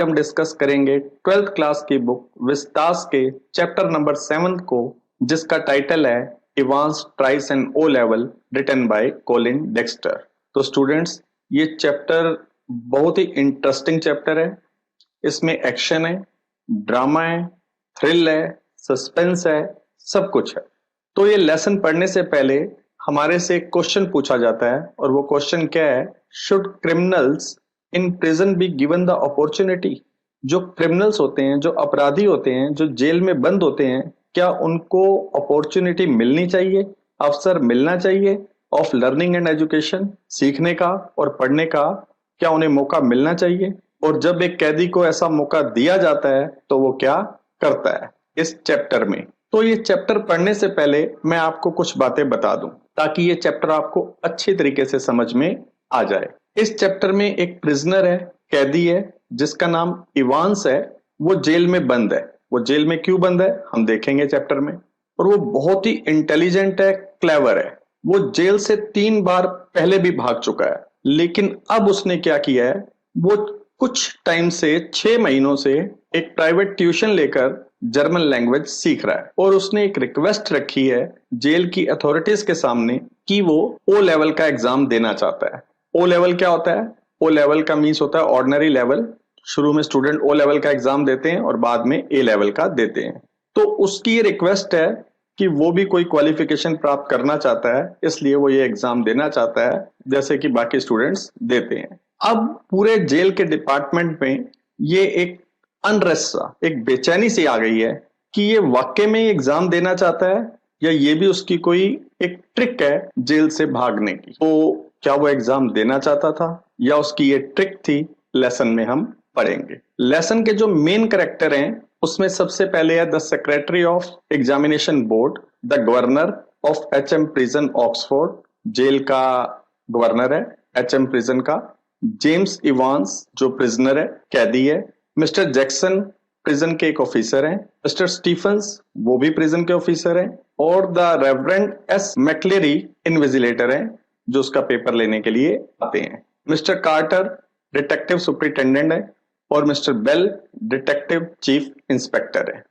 हम डिस्कस करेंगे 12th class की बुक विस्तास के चैप्टर नंबर 7 को, जिसका टाइटल है Evans tries and O level, written by Colin Dexter. तो स्टूडेंट्स, ये चैप्टर बहुत ही इंटरेस्टिंग चैप्टर है। इसमें एक्शन है, ड्रामा है, थ्रिल है, सस्पेंस है, सब कुछ है। तो ये लेसन पढ़ने से पहले हमारे से एक क्वेश्चन पूछा जाता है, और वो क्वेश्चन क्या है? Should criminals in prison be given the opportunity? जो क्रिमिनल्स होते हैं, जो अपराधी होते हैं, जो जेल में बंद होते हैं, क्या उनको अपॉर्चुनिटी मिलनी चाहिए, अवसर मिलना चाहिए ऑफ लर्निंग एंड एजुकेशन, सीखने का और पढ़ने का? क्या उन्हें मौका मिलना चाहिए? और जब एक कैदी को ऐसा मौका दिया जाता है तो वो क्या करता है इस चैप्टर में? तो ये चैप्टर पढ़ने से पहले मैं आपको कुछ बातें बता दूं, ताकि ये चैप्टर आपको अच्छी तरीके से समझ में आ जाए। इस चैप्टर में एक प्रिजनर है, कैदी है, जिसका नाम इवांस है। वो जेल में बंद है। वो जेल में क्यों बंद है हम देखेंगे चैप्टर में। और वो बहुत ही इंटेलिजेंट है, क्लेवर है। वो जेल से 3 बार पहले भी भाग चुका है, लेकिन अब उसने क्या किया है, वो कुछ टाइम से 6 महीनों से एक प्राइवेट ट्यूशन लेकर जर्मन लैंग्वेज सीख रहा है। और उसने एक रिक्वेस्ट रखी है जेल की अथॉरिटीज के सामने कि वो ओ लेवल का एग्जाम देना चाहता है। ओ लेवल क्या होता है? ओ लेवल का मीन्स होता है ऑर्डिनरी लेवल। शुरू में स्टूडेंट ओ लेवल का एग्जाम देते हैं और बाद में ए लेवल का देते हैं। तो उसकी ये रिक्वेस्ट है कि वो भी कोई क्वालिफिकेशन प्राप्त करना चाहता है, इसलिए वो ये एग्जाम देना चाहता है जैसे कि बाकी स्टूडेंट्स देते हैं। अब पूरे जेल के डिपार्टमेंट में ये एक अनरेस्ट सा, एक बेचैनी सी आ गई है कि ये वाकई में एग्जाम देना चाहता है या ये भी उसकी कोई एक ट्रिक है जेल से भागने की। तो क्या वो एग्जाम देना चाहता था या उसकी ये ट्रिक थी, लेसन में हम पढ़ेंगे। लेसन के जो मेन कैरेक्टर हैं उसमें सबसे पहले है the secretary of examination board, the governor of HM prison Oxford, jail का गवर्नर है एचएम प्रिजन का। जेम्स इवांस जो प्रिजनर है, कैदी है। मिस्टर जैक्सन प्रिजन के एक ऑफिसर हैं। मिस्टर स्टीफन्स वो भी प्रिजन के ऑफिसर हैं। और द रेवरेंड एस मैक्लेरी इन्विजिलेटर हैं, जो उसका पेपर लेने के लिए आते हैं। मिस्टर कार्टर डिटेक्टिव सुपरिटेंडेंट है और Mr Bell detective chief inspector है।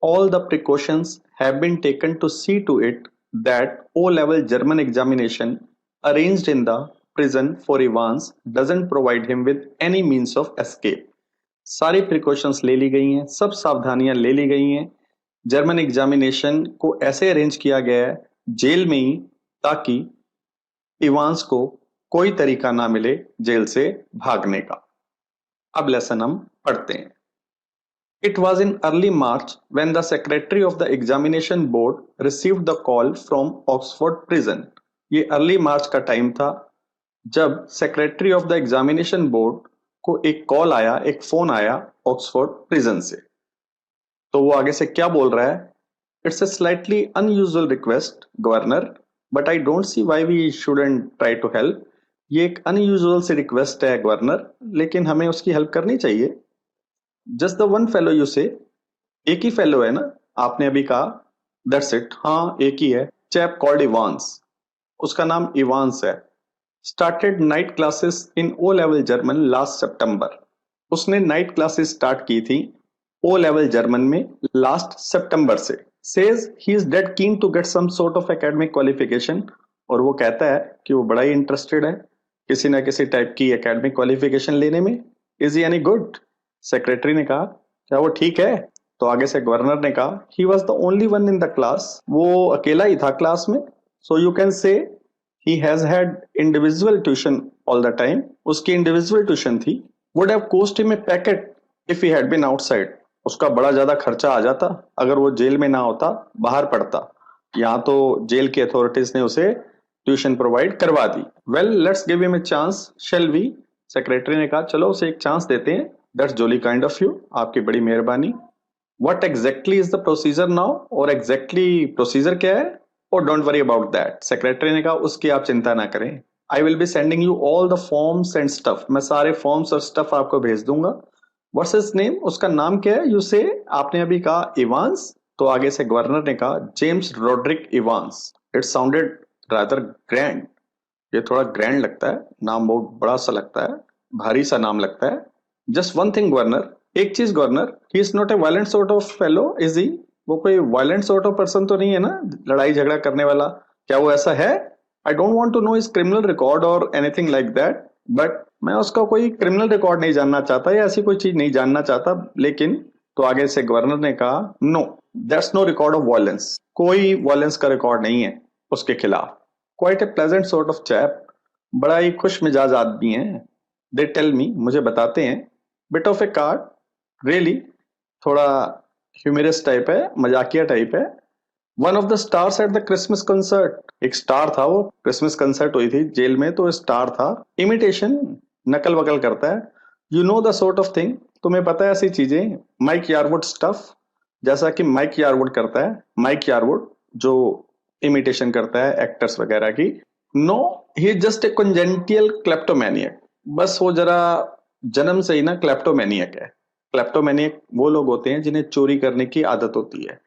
All the precautions have been taken to see to it that O-level German examination arranged in the prison for Evans doesn't provide him with any means of escape. सारी precautions ले ली गई हैं, सब सावधानियां ले ली गई हैं। जर्मन एग्जामिनेशन को ऐसे अरेंज किया गया है जेल में ही, ताकि इवांस को कोई तरीका ना मिले जेल से भागने का। अब लेसन हम पढ़ते हैं। It was in early March when the secretary of the examination board received the call from Oxford prison. ये अर्ली मार्च का टाइम था जब secretary of the examination board को एक कॉल आया, एक फोन आया ऑक्सफोर्ड प्रिजन से। तो वो आगे से क्या बोल रहा है? It's a slightly unusual request, governor, but I don't see why we shouldn't try to help. ये एक अनयूजुअल सी रिक्वेस्ट है गवर्नर, लेकिन हमें उसकी हेल्प करनी चाहिए। Just the one fellow you से, एक ही फेलो है ना, आपने अभी कहा। दैट्स इट, हाँ एक ही है। चैप कॉल्ड इवांस, उसका नाम इवांस है। Started night classes in O level German last September. उसने नाइट क्लासेस स्टार्ट की थी ओ लेवल जर्मन में लास्ट सितंबर से। Says he is dead keen to get some sort of academic qualification. और वो कहता है कि वो बड़ा ही इंटरेस्टेड है किसी ना किसी टाइप की एकेडमिक क्वालिफिकेशन लेने में। Is he any good? Secretary ने कहा, क्या वो ठीक है? तो आगे से गवर्नर ने कहा, he was the only one in the class. वो अकेला ही था क्लास में। सो you can say he has had individual tuition all the time. उसकी इंडिविजुअल ट्यूशन थी। Would have cost him a packet if he had been outside. उसका बड़ा ज्यादा खर्चा आ जाता अगर वो जेल में ना होता, बाहर पढ़ता। यहाँ तो जेल की अथॉरिटीज ने उसे ट्यूशन प्रोवाइड करवा दी। Well let's give him a chance, shall we? Secretary ने कहा, चलो उसे एक चांस देते हैं। That's jolly kind of you, आपकी बड़ी मेहरबानी। What exactly is the procedure now? और एग्जैक्टली प्रोसीजर क्या है? और don't worry about that. Secretary ने कहा, उसकी आप चिंता ना करें। I will be sending you all the forms and stuff. मैं सारे फॉर्म्स और स्टफ आपको भेज दूंगा। What's his name? उसका नाम क्या है? यू से, आपने अभी कहा इवांस। तो आगे से गवर्नर ने कहा, James Roderick Evans. It sounded rather grand. ये थोड़ा ग्रैंड लगता है, नाम बहुत बड़ा सा लगता है, भारी सा नाम लगता है। जस्ट वन थिंग गवर्नर, एक चीज governor, he is not a violent sort of fellow, is he? वो कोई वायलेंट सॉर्ट ऑफ पर्सन तो नहीं है ना, लड़ाई झगड़ा करने वाला? क्या वो ऐसा है? I don't want to know his criminal record और एनीथिंग लाइक दैट, बट मैं उसका कोई क्रिमिनल रिकॉर्ड नहीं जानना चाहता या ऐसी कोई चीज नहीं जानना चाहता। लेकिन तो आगे से गवर्नर ने कहा, no, that's no record of violence, कोई वायलेंस का रिकॉर्ड नहीं है उसके खिलाफ। Quite a pleasant sort of chap, बड़ा ही खुश मिजाज आदमी है। दे टेल मी, मुझे बताते हैं, bit of A card, really, थोड़ा ह्यूमरस टाइप है, मजाकिया टाइप है। One of the stars at the Christmas concert, एक स्टार था, वो क्रिसमस कंसर्ट हुई थी जेल में तो स्टार था। इमिटेशन, नकल वकल करता है। You know the sort of thing, तुम्हें पता है ऐसी चीजें, माइक यारवुड स्टफ, जैसा कि माइक यारवुड करता है। माइक यारवुड जो इमिटेशन करता है एक्टर्स वगैरह की। No, he is just a congenital kleptomaniac, बस वो जरा जन्म से ही ना क्लेप्टोमैनियक है। क्लेप्टोमैनियक वो लोग होते हैं जिन्हें चोरी करने की आदत होती है,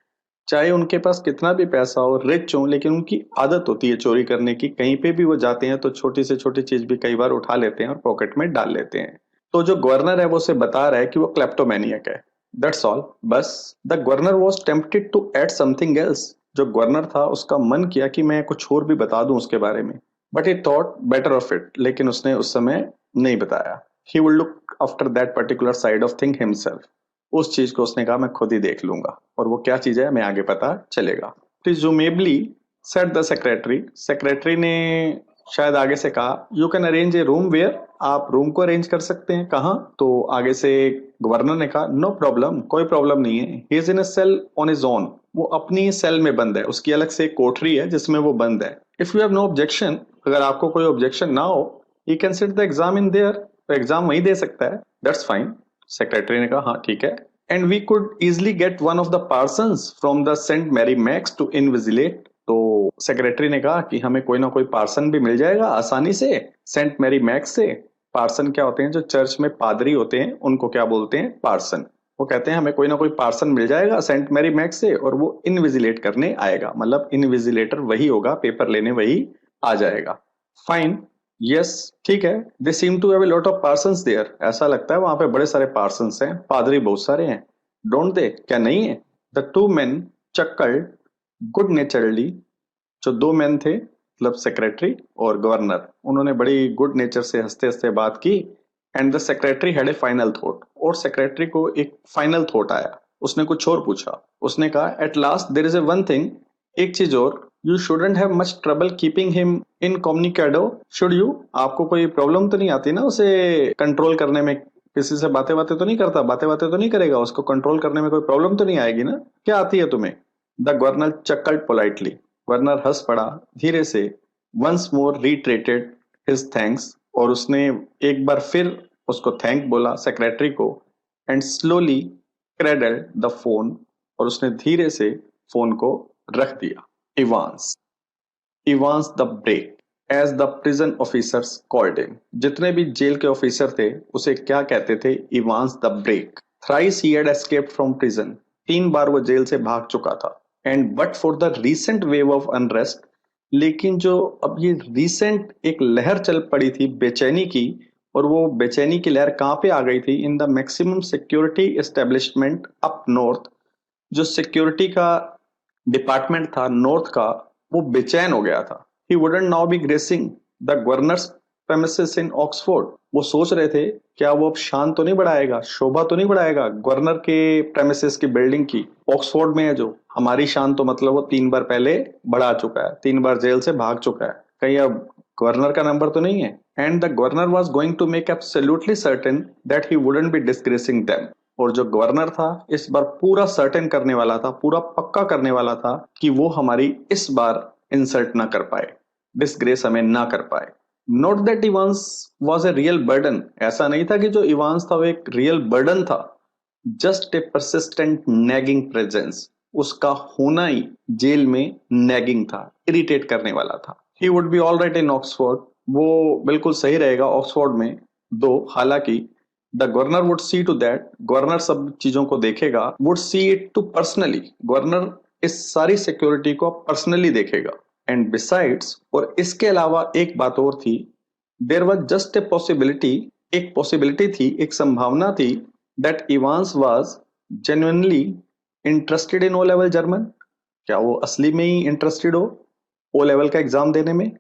चाहे उनके पास कितना भी पैसा हो, रिच हो, लेकिन उनकी आदत होती है चोरी करने की। कहीं पे भी वो जाते हैं तो छोटी से छोटी चीज भी कई बार उठा लेते हैं और पॉकेट में डाल लेते हैं। तो जो गवर्नर है वो उसे बता रहा है कि वो क्लेप्टोमैनियक है, दैट्स ऑल, बस। The governor was tempted to add something else, जो गवर्नर था उसका मन किया कि मैं कुछ और भी बता दूं उसके बारे में, but he thought better of it, लेकिन उसने उस समय नहीं बताया। He would look after that particular side of thing himself, उस चीज को उसने कहा मैं खुद ही देख लूंगा, और वो क्या चीज है मैं आगे पता चलेगा। Presumably, said the secretary, secretary ने शायद आगे से कहा, you can arrange a room where, आप रूम को अरेंज कर सकते हैं, कहाँ? तो आगे से गवर्नर ने कहा, नो प्रॉब्लम, कोई प्रॉब्लम नहीं है, he is in a cell on his own, वो अपनी सेल में बंद है, उसकी अलग से एक कोठरी है जिसमें वो बंद है। If you have no objection, अगर आपको कोई ऑब्जेक्शन ना हो, he can sit the exam in there, तो एग्जाम वहीं दे सकता है, दैट्स फाइन। सेक्रेटरी ने कहा, हाँ ठीक है। And we could easily get one of the parsons from the Saint Mary Mags to invigilate, तो सेक्रेटरी ने कहा कि हमें कोई ना कोई पार्सन भी मिल जाएगा आसानी से सेंट मैरी मैक्स से। पार्सन क्या होते हैं? जो चर्च में पादरी होते हैं उनको क्या बोलते हैं? पार्सन। वो कहते हैं हमें कोई ना कोई पार्सन मिल जाएगा सेंट मैरी मैक्स से और वो इनविजिलेट करने आएगा, मतलब इनविजिलेटर वही होगा, पेपर लेने वही आ जाएगा। फाइन, यस, ठीक है। They seem to have a lot of parsons there, ऐसा लगता है वहां पे बड़े सारे पार्सन्स हैं, पादरी बहुत सारे हैं, डोंट दे, क्या नहीं है? The two main चक्कल्ड good naturally, जो दो मैन थे, मतलब सेक्रेटरी और गवर्नर, उन्होंने बड़ी गुड नेचर से हंसते हंसते बात की। And the secretary had A final thought, और सेक्रेटरी को एक फाइनल थॉट आया, उसने कुछ और पूछा। उसने कहा, at last there is a one thing, एक चीज और, you shouldn't have much trouble keeping him incommunicado, should you? आपको कोई प्रॉब्लम तो नहीं आती ना उसे कंट्रोल करने में? किसी से बातें बातें तो नहीं करता, बातें बातें तो नहीं करेगा, उसको कंट्रोल करने में कोई प्रॉब्लम तो नहीं आएगी ना? क्या आती है तुम्हें? द गवर्नर चक्कल्ड पोलाइटली, गवर्नर हंस पड़ा धीरे से। Once more reiterated his thanks, और उसने एक बार फिर उसको थैंक बोला सेक्रेटरी को। And slowly cradled the phone, और उसने धीरे से फोन को रख दिया। Evans, Evans the break, as the prison officers called him, जितने भी जेल के ऑफिसर थे उसे क्या कहते थे? Evans the break. Thrice he had escaped from prison, 3 बार वो जेल से भाग चुका था। And but for the recent wave of unrest, लेकिन जो अब ये रीसेंट एक लहर चल पड़ी थी बेचैनी की, और वो बेचैनी की लहर कहाँ पे आ गई थी? In the maximum security establishment up north, जो सिक्योरिटी का डिपार्टमेंट था नॉर्थ का, वो बेचैन हो गया था। He wouldn't now be gracing the governor's premises in Oxford, वो सोच रहे थे क्या वो अब शान तो नहीं बढ़ाएगा, शोभा तो नहीं बढ़ाएगा गवर्नर के प्रेमिसेस की बिल्डिंग की, ऑक्सफोर्ड में है जो। हमारी शान तो मतलब वो 3 बार पहले बढ़ा चुका है, 3 बार जेल से भाग चुका है, कहीं अब गवर्नर का नंबर तो नहीं है। And the governor was going to make absolutely certain that he wouldn't be disgracing them, और जो गवर्नर था इस बार पूरा सर्टेन करने वाला था, पूरा पक्का करने वाला था कि वो हमारी इस बार इंसल्ट ना कर पाए, डिसग्रेस हमें ना कर पाए। Not that Evans was a real burden, ऐसा नहीं था कि जो इवांस था वो एक रियल बर्डन था, just a persistent nagging presence, उसका होना ही जेल में नैगिंग था, इरिटेट करने वाला था। He would be all right in Oxford, वो बिल्कुल सही रहेगा ऑक्सफोर्ड में, दो हालांकि the governor would see to that, governor सब चीजों को देखेगा, would see it to personally, governor इस सारी सिक्योरिटी को पर्सनली देखेगा। एंड बिसाइड्स, और इसके अलावा एक बात और थी, there was just a possibility एक पॉसिबिलिटी थी, एक संभावना थी that Evans was genuinely interested in O level German. क्या वो असली में ही इंटरेस्टेड हो ओ लेवल का एग्जाम देने में?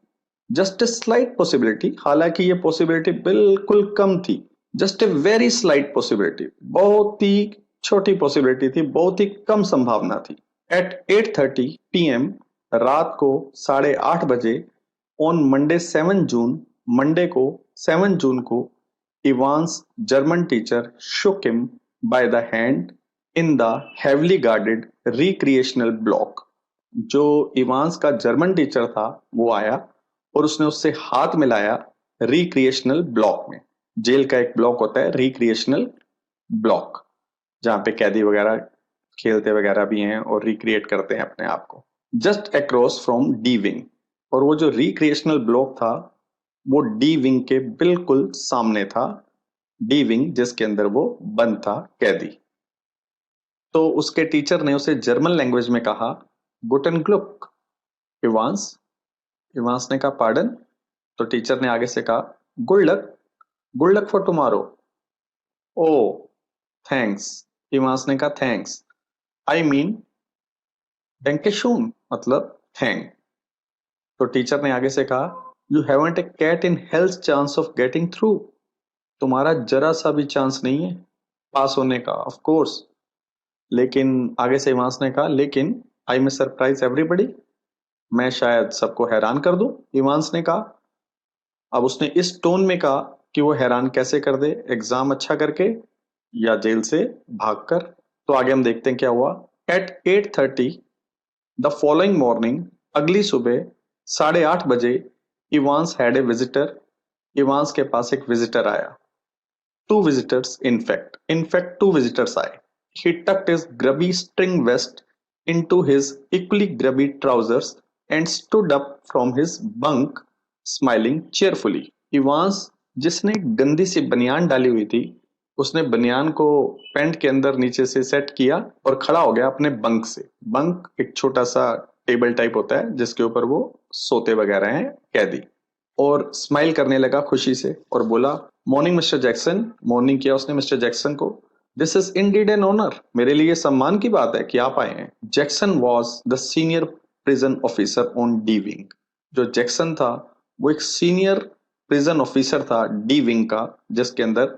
जस्ट ए स्लाइट पॉसिबिलिटी, हालांकि ये पॉसिबिलिटी बिल्कुल कम थी। Just a very slight possibility, बहुत ही छोटी पॉसिबिलिटी थी, बहुत ही कम संभावना थी। एट 8:30 PM, रात को 8:30 बजे, ऑन मंडे 7 जून, मंडे को 7 जून को, Evans German teacher shook him by the hand in the heavily guarded recreational block। जो इवांस का जर्मन टीचर था वो आया और उसने उससे हाथ मिलाया रिक्रिएशनल ब्लॉक में। जेल का एक ब्लॉक होता है रिक्रिएशनल ब्लॉक, जहां पे कैदी वगैरह खेलते वगैरह भी हैं और रिक्रिएट करते हैं अपने आप को। Just across from D wing, और वो जो रिक्रिएशनल ब्लॉक था वो डी विंग के बिल्कुल सामने था। डी विंग जिसके अंदर वो बंद था कैदी। तो उसके टीचर ने उसे जर्मन लैंग्वेज में कहा गुटन ग्लुक इवांस। इवांस ने कहा पार्डन। तो टीचर ने आगे से कहा good luck, good luck for tomorrow. O thanks. Evans ने कहा थैंक्स, आई मीन डैंकेशून, मतलब थैंक। तो टीचर ने आगे से कहा you haven't a cat in hell's chance of getting through. तुम्हारा जरा सा भी चांस नहीं है पास होने का, ऑफ कोर्स। लेकिन आगे से इवांस ने कहा लेकिन आई मे सरप्राइज एवरीबडी, मैं शायद सबको हैरान कर दूं। इवांस ने कहा। अब उसने इस टोन में कहा कि वो हैरान कैसे कर दे, एग्जाम अच्छा करके या जेल से भागकर। तो आगे हम देखते हैं क्या हुआ। एट 8:30 द फॉलोइंग मॉर्निंग, अगली सुबह 8:30 बजे, Evans had a visitor. Evans के पास एक विजिटर आया। Two visitors in fact two visitors आए। He tucked his grubby string vest into his equally grubby trousers and stood up from his bunk, smiling cheerfully। Evans, जिसने गंदी सी बनियान डाली हुई थी, उसने बनियान को पैंट के अंदर नीचे से सेट किया और खड़ा हो गया अपने बंक से। बंक एक छोटा सा टेबल टाइप होता है जिसके ऊपर वो सोते वगैरह हैं कैदी। और स्माइल करने लगा खुशी से और बोला मॉर्निंग मिस्टर जैक्सन। मॉर्निंग किया उसने मिस्टर जैक्सन को। This is indeed an honour, मेरे लिए सम्मान की बात है कि आप आए हैं। Jackson was the senior prison officer on D wing. जो जैक्सन था वो एक सीनियर प्रिजन ऑफिसर था डी विंग का, जिसके अंदर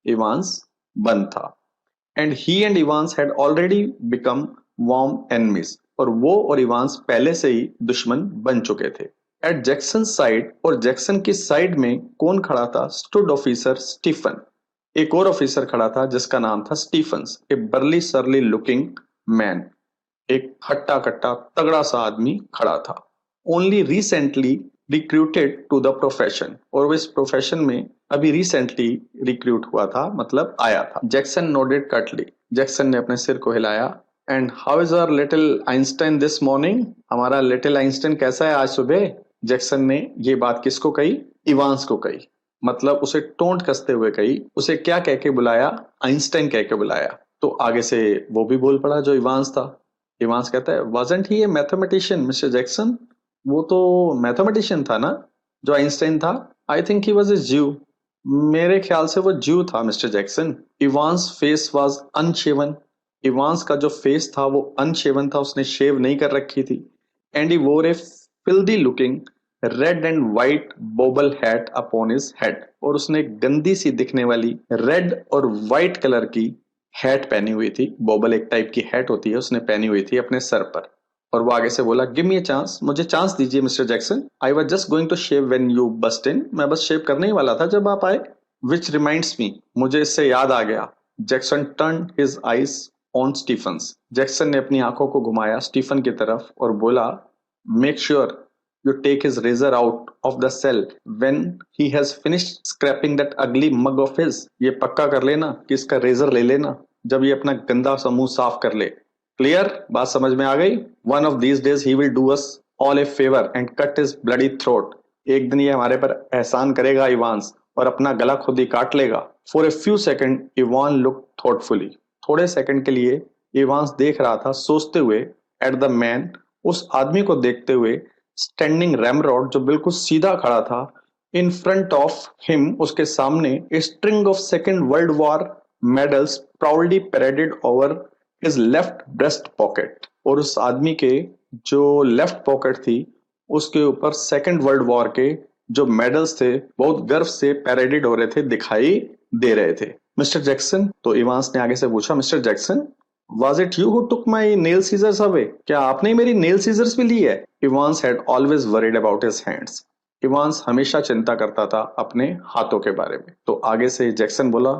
इवांस बंद था। And Evans had already become warm enemies, और वो और इवांस पहले से ही दुश्मन बन चुके थे। एट जैक्सन साइड, और जैक्सन की साइड में कौन खड़ा था? Stood officer Stephen. एक और ऑफिसर खड़ा था जिसका नाम था Stephens, a burly surly looking man. एक हट्टा कट्टा तगड़ा सा आदमी खड़ा था। Only recently recruited to the profession, और वो इस प्रोफेशन में अभी रिसेंटली रिक्रूट हुआ था, मतलब आया था। जैक्सन नोडेड कटली, जैक्सन ने अपने सिर को हिलाया। And how is our little Einstein this morning, हमारा लिटिल आइंस्टाइन कैसा है आज सुबह? जैक्सन ने ये बात किसको कही? इवांस को कही, मतलब उसे टोंट कसते हुए कही। उसे क्या कह के बुलाया? आइंस्टाइन कह के बुलाया। तो आगे से वो भी बोल पड़ा जो इवांस था। इवांस कहता है वाजंट ही ए मैथमेटिशियन मिस्टर जैक्सन? वो तो मैथमेटिशियन था ना जो आइंस्टाइन था। I think he was a ज्यू, मेरे ख्याल से वो ज्यू था Mister Jackson. Evans face was unshaven, Evans का जो फेस था वो अनशेवन था, उसने शेव नहीं कर रखी थी। And he wore a filthy looking red and white bobble hat upon his head, और उसने गंदी सी दिखने वाली रेड और व्हाइट कलर की हैट पहनी हुई थी। बोबल एक टाइप की हैट होती है, उसने पहनी हुई थी अपने सर पर। और वो आगे से बोला गिव मी अ चांस, मुझे चांस दीजिए Mister Jackson. I was just going to shave when you burst in, मैं बस शेव करने ही वाला था जब आप आए। विच रिमाइंड्स मी, मुझे इससे याद आ गया। Jackson turn his eyes on Stephens, Jackson ने अपनी आंखों को घुमाया स्टीफन की तरफ और बोला make sure you take his razor out of the cell when he has finished scraping that ugly mug of his। ये पक्का कर लेना कि इसका रेजर ले लेना जब ये अपना गंदा सा मुंह साफ कर ले। क्लियर, बात समझ में आ गई? One of these days he will do us all a favor and cut his bloody throat। एक दिन ये हमारे पर एहसान करेगा इवांस और अपना गला खुद ही काट लेगा। For a few seconds Ivan looked thoughtfully, थोड़े सेकंड के लिए इवांस देख रहा था सोचते हुए at the man, उस आदमी को देखते हुए, स्टैंडिंग रैमरॉड, जो बिल्कुल सीधा खड़ा था इन फ्रंट ऑफ हिम, उसके सामने, a string of Second World War medals proudly paraded over his left breast pocket. और उस आदमी के जो लेफ्ट पॉकेट थी उसके ऊपर सेकेंड वर्ल्ड वॉर के जो मेडल्स थे बहुत गर्व से पैरेडेड हो रहे थे, दिखाई दे रहे थे। मिस्टर जैक्सन, तो इवांस ने आगे से पूछा, mister Jackson, Was it you who took my nail scissors away? क्या आपने ही मेरी नेल सीजर्स भी ली है? Evans had always worried about his hands. Evans हमेशा चिंता करता था अपने हाथों के बारे में। तो आगे से जैक्सन बोला,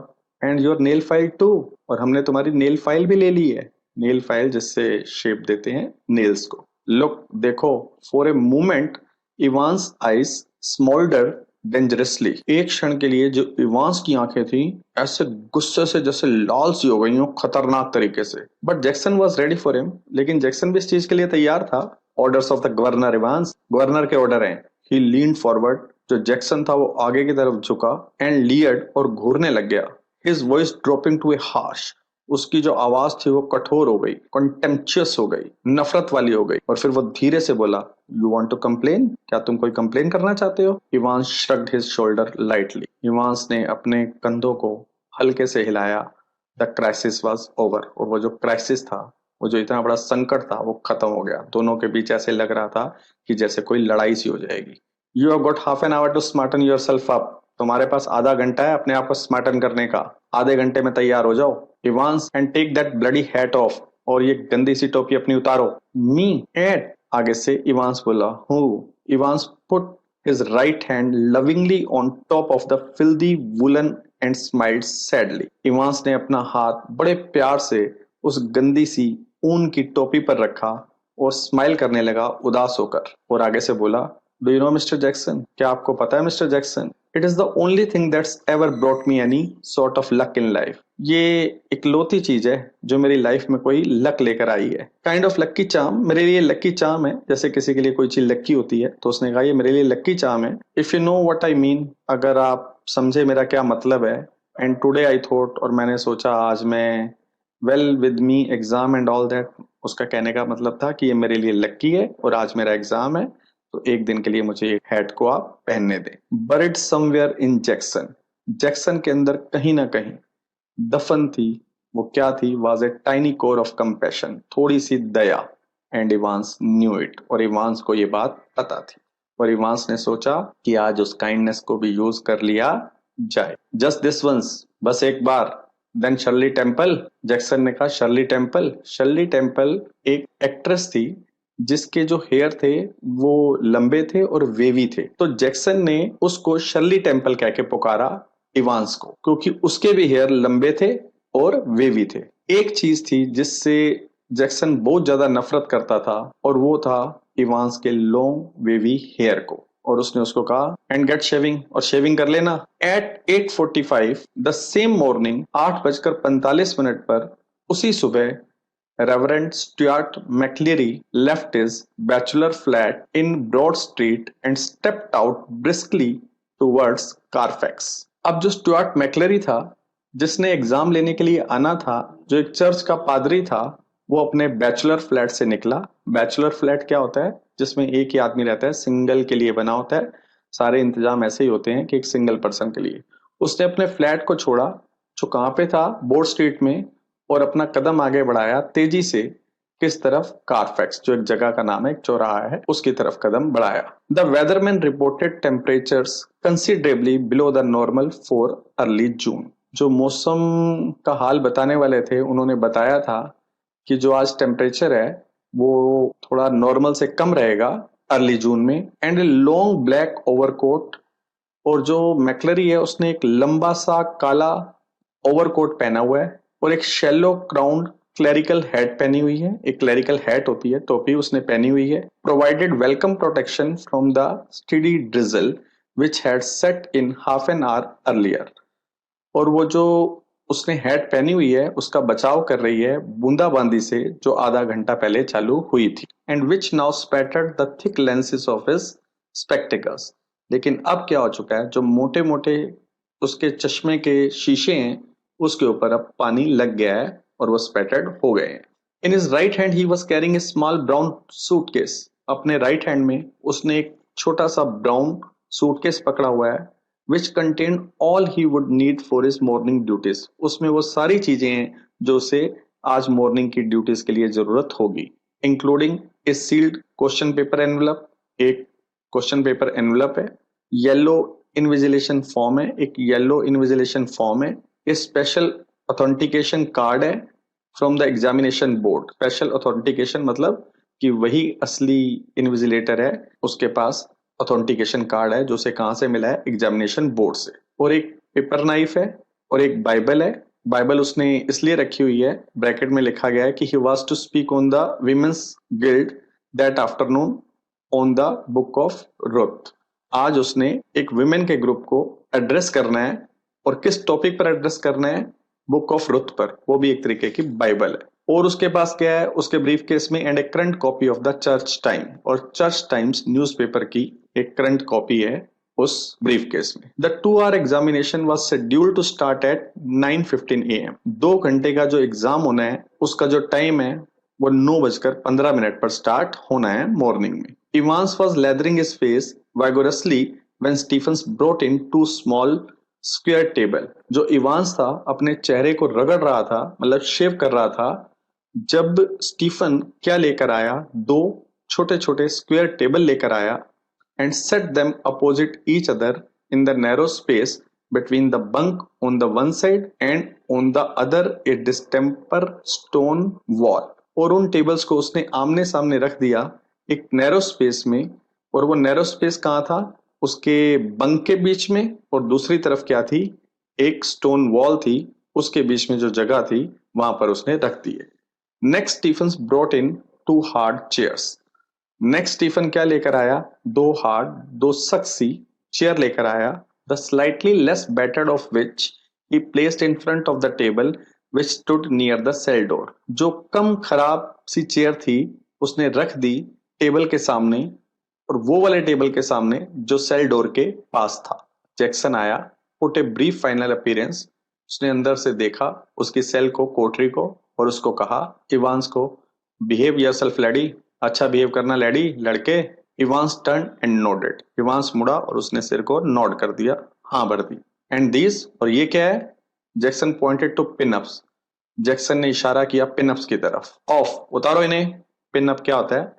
and your nail file too, और हमने तुम्हारी नेल फाइल भी ले ली है। नेल फाइल जिससे शेप देते हैं नेल्स को। लुक, देखो, for a moment Evans eyes smouldered dangerously. एक क्षण के लिए जो इवांस की आंखें थी ऐसे गुस्से से जैसे लाल सी हो गई हो, खतरनाक तरीके से। But Jackson was ready for him, लेकिन जैक्सन भी इस चीज के लिए तैयार था। Orders of the governor Evans, governor के ऑर्डर हैं। ही लीन्ड फॉरवर्ड, जो जैक्सन था वो आगे की तरफ झुका, एंड लियर्ड, और घूरने लग गया। His voice dropping to a harsh, उसकी जो आवाज थी वो कठोर हो गई, कॉन्टेम्पचुअस हो गई, नफरत वाली हो गई। और फिर वो धीरे से बोला, यू वॉन्ट टू कंप्लेन, क्या तुम कोई कंप्लेन करना चाहते हो? Evans shrugged his shoulder lightly, Evans ने अपने कंधों को हल्के से हिलाया। द क्राइसिस वॉज ओवर, और वो जो क्राइसिस था, वो जो इतना बड़ा संकट था, वो खत्म हो गया। दोनों के बीच ऐसे लग रहा था कि जैसे कोई लड़ाई सी हो जाएगी। You have got half an hour to smarten yourself up, तुम्हारे पास आधा घंटा है अपने आप को स्मार्टन करने का। आधे घंटे में तैयार हो जाओ। Evans, and take that bloody hat off, और ये गंदी सी टोपी अपनी उतारो। मी एट, आगे से इवांस बोला, who? Evans put his right hand lovingly on top of the filthy woolen and smiled sadly. Evans ने अपना हाथ बड़े प्यार से उस गंदी सी ऊन की टोपी पर रखा और स्माइल करने लगा उदास होकर। और आगे से बोला, do you know mister Jackson, क्या आपको पता है mister Jackson, it is the only thing that's ever brought me any sort of luck in life. ये इकलौती चीज है जो मेरी लाइफ में कोई लक लेकर आई है। काइंड ऑफ लक्की चार्म, मेरे लिए लक्की चार्म है। जैसे किसी के लिए कोई चीज लक्की होती है, तो उसने कहा ये मेरे लिए लक्की चार्म है। If you know what I mean, अगर आप समझे मेरा क्या मतलब है। एंड टुडे आई थॉट, और मैंने सोचा आज मैं, well with me exam and all that, उसका कहने का मतलब था कि ये मेरे लिए लक्की है और आज मेरा एग्जाम है, तो एक दिन के लिए मुझे एक हैट को आप पहनने दें। Buried somewhere in Jackson, Jackson के अंदर कहीं ना कहीं दफन थी, वो क्या थी, was a tiny core of compassion, थोड़ी सी दया। एंड इवांस न्यू इट, और इवांस को ये बात पता थी। और इवांस ने सोचा कि आज उस काइंडनेस को भी यूज कर लिया जाए। जस्ट दिस वंस, बस एक बार। देन शर्ली टेम्पल, जैक्सन ने कहा शर्ली टेम्पल। शर्ली टेम्पल एक एक्ट्रेस थी जिसके जो हेयर थे वो लंबे थे और वेवी थे। तो जैक्सन ने उसको शर्ली टेम्पल कह के पुकारा इवांस को, क्योंकि उसके भी हेयर लंबे थे और वेवी थे। एक चीज थी जिससे जैक्सन बहुत ज्यादा नफरत करता था, और वो था इवांस के लॉन्ग वेवी हेयर को। और उसने उसको कहा, एंड गेट शेविंग, और शेविंग कर लेना। एट 8:45 द सेम मॉर्निंग, 8:45 पर उसी सुबह, Reverend Stuart McCleary left his bachelor flat in Broad Street and stepped out briskly towards Carfax. अब जो स्टुअर्ट मैक्लेरी था, जिसने एग्जाम लेने के लिए आना था, जो एक चर्च का पादरी था, वो अपने बैचलर फ्लैट से निकला। बैचलर फ्लैट क्या होता है? जिसमें एक ही आदमी रहता है, सिंगल के लिए बना होता है। सारे इंतजाम ऐसे ही होते हैं कि एक सिंगल पर्सन के लिए। उसने अपने फ्लैट को छोड़ा, जो कहाँ पे था, बोर्ड स्ट्रीट में, और अपना कदम आगे बढ़ाया तेजी से। किस तरफ? कारफैक्स, जो एक जगह का नाम है, एक चौराहा है, उसकी तरफ कदम बढ़ाया। The weatherman reported temperatures considerably below the normal for early June. जो मौसम का हाल बताने वाले थे, उन्होंने बताया था कि जो आज टेम्परेचर है वो थोड़ा नॉर्मल से कम रहेगा अर्ली जून में। And a long black overcoat, और जो मैक्लरी है उसने एक लंबा सा काला ओवरकोट पहना हुआ है, और एक शेलो क्राउंड क्लरिकल हैट पहनी हुई है। एक क्लरिकल हैट होती है, टोपी, उसने पहनी हुई है। Provided welcome protection from the study drizzle which had set in half an our earlier. और वो जो उसने हैट पहनी हुई है उसका बचाव कर रही है बूंदाबांदी से, जो आधा घंटा पहले चालू हुई थी। And which now spattered the thick lenses of his spectacles. लेकिन अब क्या हो चुका है, जो मोटे मोटे उसके चश्मे के शीशे हैं, उसके ऊपर अब पानी लग गया है और वो स्पैटर्ड हो गए हैं। In his right hand he was carrying a small brown suitcase. अपने राइट हैंड में उसने एक छोटा सा ब्राउन सूटकेस पकड़ा हुआ है which contain all he would need for his morning duties. उसमें वो सारी चीजें हैं जो उसे आज मॉर्निंग की ड्यूटीज के लिए जरूरत होगी, including a sealed question paper envelope, एक क्वेश्चन पेपर एनवलप है, येलो इन्विजिलेशन फॉर्म है, एक येलो इन्विजिलेशन फॉर्म है, ए स्पेशल ऑथेंटिकेशन कार्ड है from the examination board. Special authentication मतलब कि वही असली इन्विजिलेटर है, उसके पास ऑथेंटिकेशन कार्ड है जो उसे कहां से मिला है, एग्जामिनेशन बोर्ड से। और एक पेपर नाइफ है और एक बाइबल है। बाइबल उसने इसलिए रखी हुई है, ब्रैकेट में लिखा गया है कि he was to speak on the women's guild that afternoon on the book of Ruth. आज उसने एक विमेन के ग्रुप को एड्रेस करना है, और किस टॉपिक पर एड्रेस करना है, बुक ऑफ रुथ पर। वो भी एक तरीके की बाइबल है। और उसके पास क्या है, उसके ब्रीफ केस में and a current copy of the church time, और चर्च टाइम्स न्यूज़पेपर की एक करंट कॉपी है उस ब्रीफ केस में। The 2 hour examination was scheduled to start at 9:15 AM। 2 घंटे का जो एग्जाम होना है उसका जो टाइम है वो 9:15 पर स्टार्ट होना है मॉर्निंग में। Evans was lathering his face vigorously when Stephens brought in 2 small square table. जो इवांस था अपने चेहरे को रगड़ रहा था, मतलब शेव कर रहा था, जब स्टीफन क्या लेकर आया, 2 छोटे-छोटे स्क्वायर टेबल लेकर आया and set them opposite each other in the narrow space between the bunk on the one side and on the other a distemper stone wall। और उन टेबल्स को उसने आमने सामने रख दिया एक नैरो स्पेस में, और वो नैरो स्पेस कहाँ था, उसके बंक के बीच में, और दूसरी तरफ क्या थी, एक स्टोन वॉल थी, उसके बीच में जो जगह थी वहां पर उसने रख दिए। Next Stephens brought in 2 hard chairs। Next Stephen क्या लेकर आया, 2 सख्त सी चेयर लेकर आया। The slightly less battered of which he placed in front of the table which stood near the cell door. जो कम खराब सी चेयर थी उसने रख दी टेबल के सामने, और वो वाले टेबल के सामने जो सेल डोर के पास था। जैक्सन आया, put a brief final appearance. उसने अंदर से देखा उसकी सेल को, कोठरी को, और उसको कहा इवांस को, बिहेव योरसेल्फ लेडी, अच्छा बिहेव करना लेडी, लड़के। Evans turn and nodded. Evans मुड़ा और उसने सिर को नोड कर दिया, हाँ भर दी। एंड दिस, और ये क्या है, Jackson pointed to pin ups. Jackson ने इशारा किया पिन अप्स की तरफ। ऑफ, उतारो इन्हें। पिन अप क्या होता है,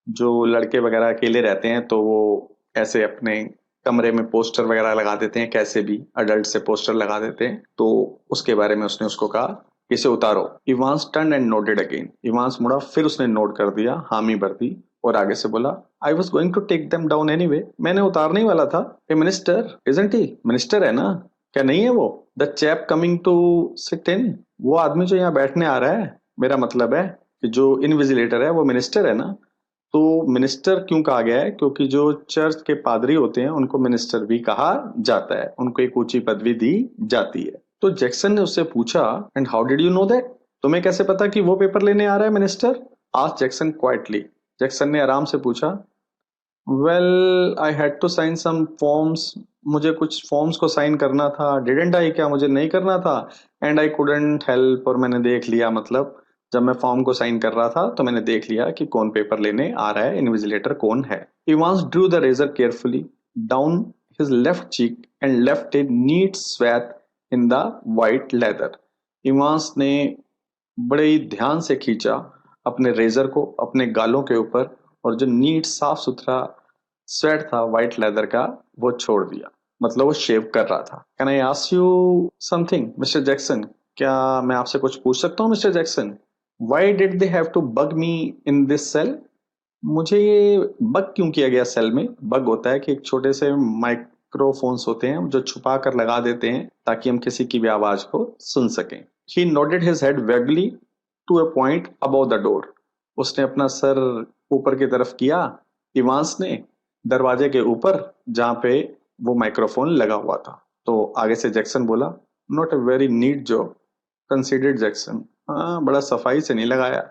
जो लड़के वगैरह अकेले रहते हैं तो वो ऐसे अपने कमरे में पोस्टर वगैरह लगा देते हैं, कैसे भी अडल्ट से पोस्टर लगा देते हैं, तो उसके बारे में उसने उसको कहा इसे उतारो। Evans turn and noted again. Evans मुड़ा, फिर उसने नोट कर दिया, हामी भर दी, और आगे से बोला I was going to take them down anyway. मैंने उतारने ही वाला था। A minister isn't he, minister है ना, क्या नहीं है वो? The chap coming to sit in, वो आदमी जो यहाँ बैठने आ रहा है, मेरा मतलब है कि जो इनविजिलेटर है वो मिनिस्टर है ना। तो मिनिस्टर क्यों कहा गया है, क्योंकि जो चर्च के पादरी होते हैं उनको मिनिस्टर भी कहा जाता है, उनको एक ऊंची पदवी दी जाती है। तो जैक्सन ने उससे पूछा and how did you know that, तुम्हें कैसे पता कि वो पेपर लेने आ रहा है मिनिस्टर? आज जैक्सन क्वाइटली, जैक्सन ने आराम से पूछा। Well I had to sign some forms, मुझे कुछ फॉर्म्स को साइन करना था। डिडंट आई, क्या मुझे नहीं करना था? एंड आई कुडंट हेल्प, और मैंने देख लिया, मतलब जब मैं फॉर्म को साइन कर रहा था तो मैंने देख लिया कि कौन पेपर लेने आ रहा है, इन्विजिलेटर कौन है। Evans drew the razor carefully down his left cheek and left a neat swathe in the white lather. Evans ने बड़े ही ध्यान से खींचा अपने रेजर को अपने गालों के ऊपर, और जो नीट साफ सुथरा स्वेट था व्हाइट लेदर का वो छोड़ दिया, मतलब वो शेव कर रहा था। Can I ask you something mister Jackson, क्या मैं आपसे कुछ पूछ सकता हूँ mister Jackson? Why did they have to bug me in this cell? मुझे ये बग क्यों किया गया सेल में? बग होता है कि एक छोटे से माइक्रोफोन्स होते हैं जो छुपा कर लगा देते हैं ताकि हम किसी की भी आवाज को सुन सकें। He nodded his head vaguely to a point above the door. उसने अपना सर ऊपर की तरफ किया, इवांस ने, दरवाजे के ऊपर जहां पे वो माइक्रोफोन लगा हुआ था। तो आगे से जैक्सन बोला, not a very neat job considered Jackson. हाँ, बड़ा सफाई से नहीं लगाया,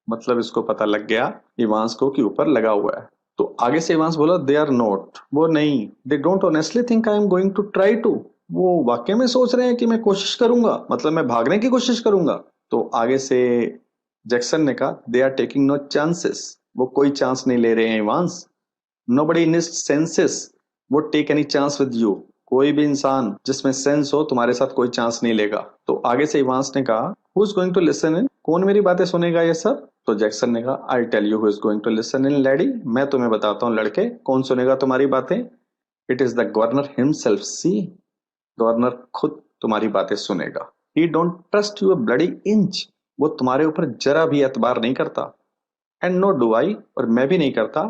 मतलब इसको पता लग गया इवांस को कि ऊपर लगा हुआ है। तो आगे से इवांस बोला, दे आर नॉट, वो नहीं, they don't honestly think I am going to try to, वो वाकई में सोच रहे हैं कि मैं कोशिश करूंगा, मतलब मैं भागने की कोशिश करूंगा। तो आगे से जैक्सन ने कहा, they are taking no chances, वो कोई चांस नहीं ले रहे हैं Evans. Nobody in his senses, would take any chance with you, कोई भी इंसान जिसमें सेंस हो तुम्हारे साथ कोई चांस नहीं लेगा। तो आगे से इवांस ने कहा, who is going to listen in, कौन मेरी बातें सुनेगा ये सब? तो जैक्सन ने कहा, I tell you who is going to listen in laddie, मैं तुम्हें बताता हूँ लड़के, कौन सुनेगा तुम्हारी बातें? It is the governor himself, see, governor खुद तुम्हारी बातें सुनेगा। He don't trust you a bloody inch, वो तुम्हारे ऊपर जरा भी एतबार नहीं करता। एंड नो डू आई, और मैं भी नहीं करता।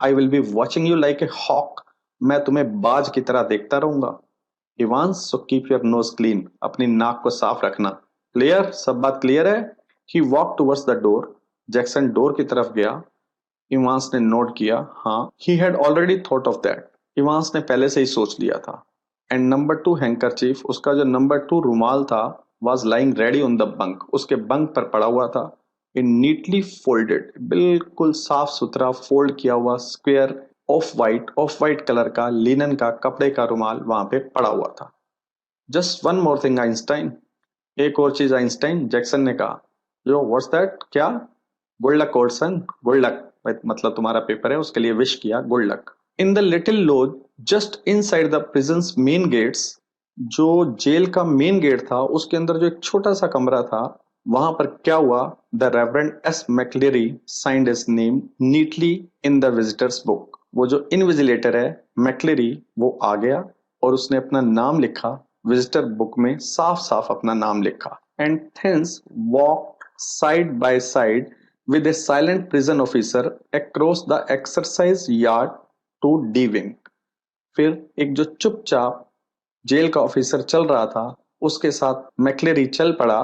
I will be watching you like a hawk, मैं तुम्हें बाज की तरह देखता रहूंगा। Evans, so keep your nose clean, अपनी नाक को साफ रखना। क्लियर, सब बात क्लियर है? He walk towards the door, Jackson door की तरफ गया। इवांस ने नोट किया, हाँ, he had already thought of that, Evans ने पहले से ही सोच लिया था। एंड नंबर 2 हैंकरचीफ, उसका जो नंबर 2 रुमाल था, was lying ready on the bunk, उसके बंक पर पड़ा हुआ था। इन नीटली फोल्डेड, बिल्कुल साफ सुथरा फोल्ड किया हुआ स्क्वायर ऑफ वाइट कलर का लिनन का कपड़े का रुमाल वहां पे पड़ा हुआ था। Just one more thing Einstein, एक और चीज आइंस्टाइन, जैक्सन ने कहा। यो व्हाट्स दैट, क्या? Good luck old son, good luck, मतलब तुम्हारा पेपर है उसके लिए विश किया, good luck. In the little lodge just inside the prison's main gates, जो जेल का मेन गेट था उसके अंदर जो एक छोटा सा कमरा था, वहां पर क्या हुआ, the Reverend S McLeary signed his name neatly in the visitors book. वो जो इनविजिलेटर है मैक्लेरी, वो आ गया और उसने अपना नाम लिखा, विजिटर बुक में साफ साफ अपना नाम लिखा। And thence walk side by side with a silent prison officer across the exercise yard to D wing। फिर एक जो चुपचाप जेल का ऑफिसर चल रहा था उसके साथ मैक्लेरी चल पड़ा।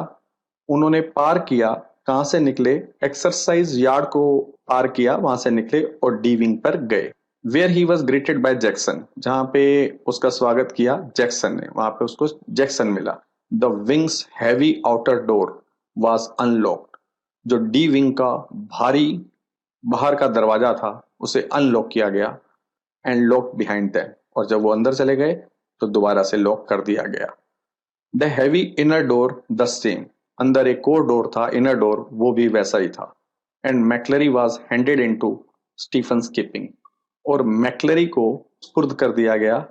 उन्होंने पार किया, कहां से निकले, एक्सरसाइज यार्ड को पार किया, वहां से निकले और डी विंग पर गए। Where he was greeted by Jackson, जहां पे उसका स्वागत किया जैक्सन ने, वहां पे उसको जैक्सन मिला। The wings heavy outer door was unlocked, जो डी विंग का भारी बाहर का दरवाजा था उसे अनलॉक किया गया। एंड लॉक बिहाइंड दैम, और जब वो अंदर चले गए तो दोबारा से लॉक कर दिया गया। The heavy inner door the same, अंदर एक और डोर था, इनर डोर, वो भी वैसा ही था। And McLeary was handed into Stephen keeping, और मैक्लरी को सुपुर्द कर दिया गया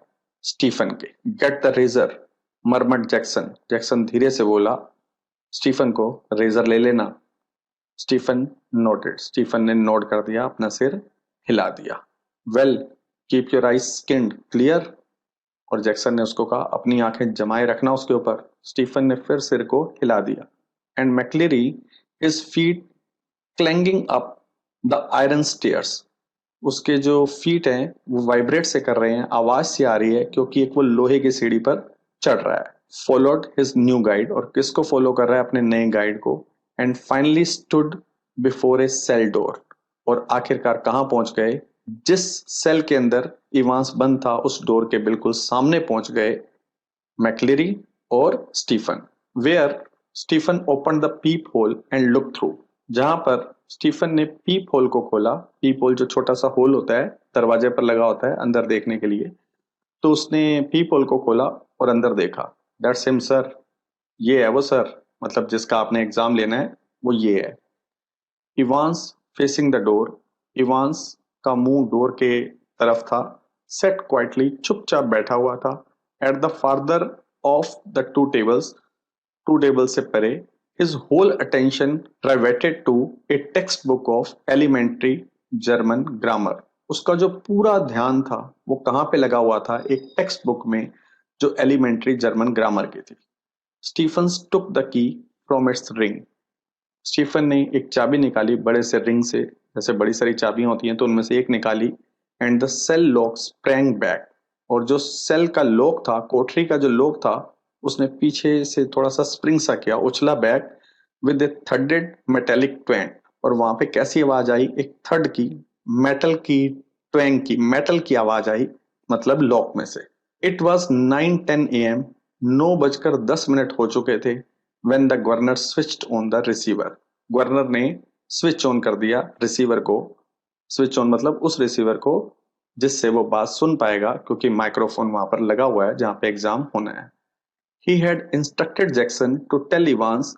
स्टीफन के। गेट द रेजर मरमट जैक्सन, जैक्सन धीरे से बोला स्टीफन को, रेजर ले लेना। स्टीफन नोटेड, स्टीफन ने नोट कर दिया, अपना सिर हिला दिया। Well, keep your eyes skinned clear, और जैक्सन ने उसको कहा अपनी आंखें जमाए रखना उसके ऊपर। स्टीफन ने फिर सिर को हिला दिया। And McLeary, his feet clanging up the iron stairs, उसके जो फीट हैं वो वाइब्रेट से कर रहे हैं, आवाज से आ रही है क्योंकि एक वो लोहे की सीढ़ी पर चढ़ रहा है। फॉलोड हिज न्यू गाइड, और किसको फॉलो कर रहा है, अपने नए गाइड को। And finally stood before a cell door, और आखिरकार कहां पहुंच गए, जिस सेल के अंदर इवांस बंद था उस डोर के बिल्कुल सामने पहुंच गए मैक्लेरी और Stephen. Where Stephen open the pep whole and look through, जहां पर स्टीफन ने पीप होल को खोला। पीप होल जो छोटा सा होल होता है दरवाजे पर लगा होता है अंदर देखने के लिए, तो उसने पीप होल को खोला और अंदर देखा। दैट्स हिम सर, ये है वो सर, मतलब जिसका आपने एग्जाम लेना है वो ये है। Evans facing the door, Evans का मुंह डोर के तरफ था। सेट क्वाइटली, चुपचाप बैठा हुआ था। At the farther of the two tables, two table से परे, his whole attention diverted to a textbook of elementary German grammar. उसका जो पूरा ध्यान था वो कहां पे लगा हुआ था, एक टेक्स्ट बुक में जो एलिमेंट्री जर्मन ग्रामर की थी। Stephen took the key from its ring, Stephen ने एक चाबी निकाली बड़े से रिंग से, जैसे बड़ी सारी चाबियां होती हैं तो उनमें से एक निकाली। And the cell lock sprang back, और जो सेल का लॉक था, कोठरी का जो लॉक था, उसने पीछे से थोड़ा सा स्प्रिंग सा किया, उछला back with A थर्डेड metallic twang, और वहां पे कैसी आवाज आई, एक थर्ड की, मेटल की ट्वैंग की, मेटल की आवाज आई, मतलब लॉक में से। इट वॉज 9:10 AM, 9:10 हो चुके थे। When the governor switched on the receiver, governor ने स्विच ऑन कर दिया रिसीवर को। स्विच ऑन मतलब उस रिसीवर को जिससे वो बात सुन पाएगा, क्योंकि माइक्रोफोन वहां पर लगा हुआ है जहां पे एग्जाम होना है। He had instructed Jackson to tell Evans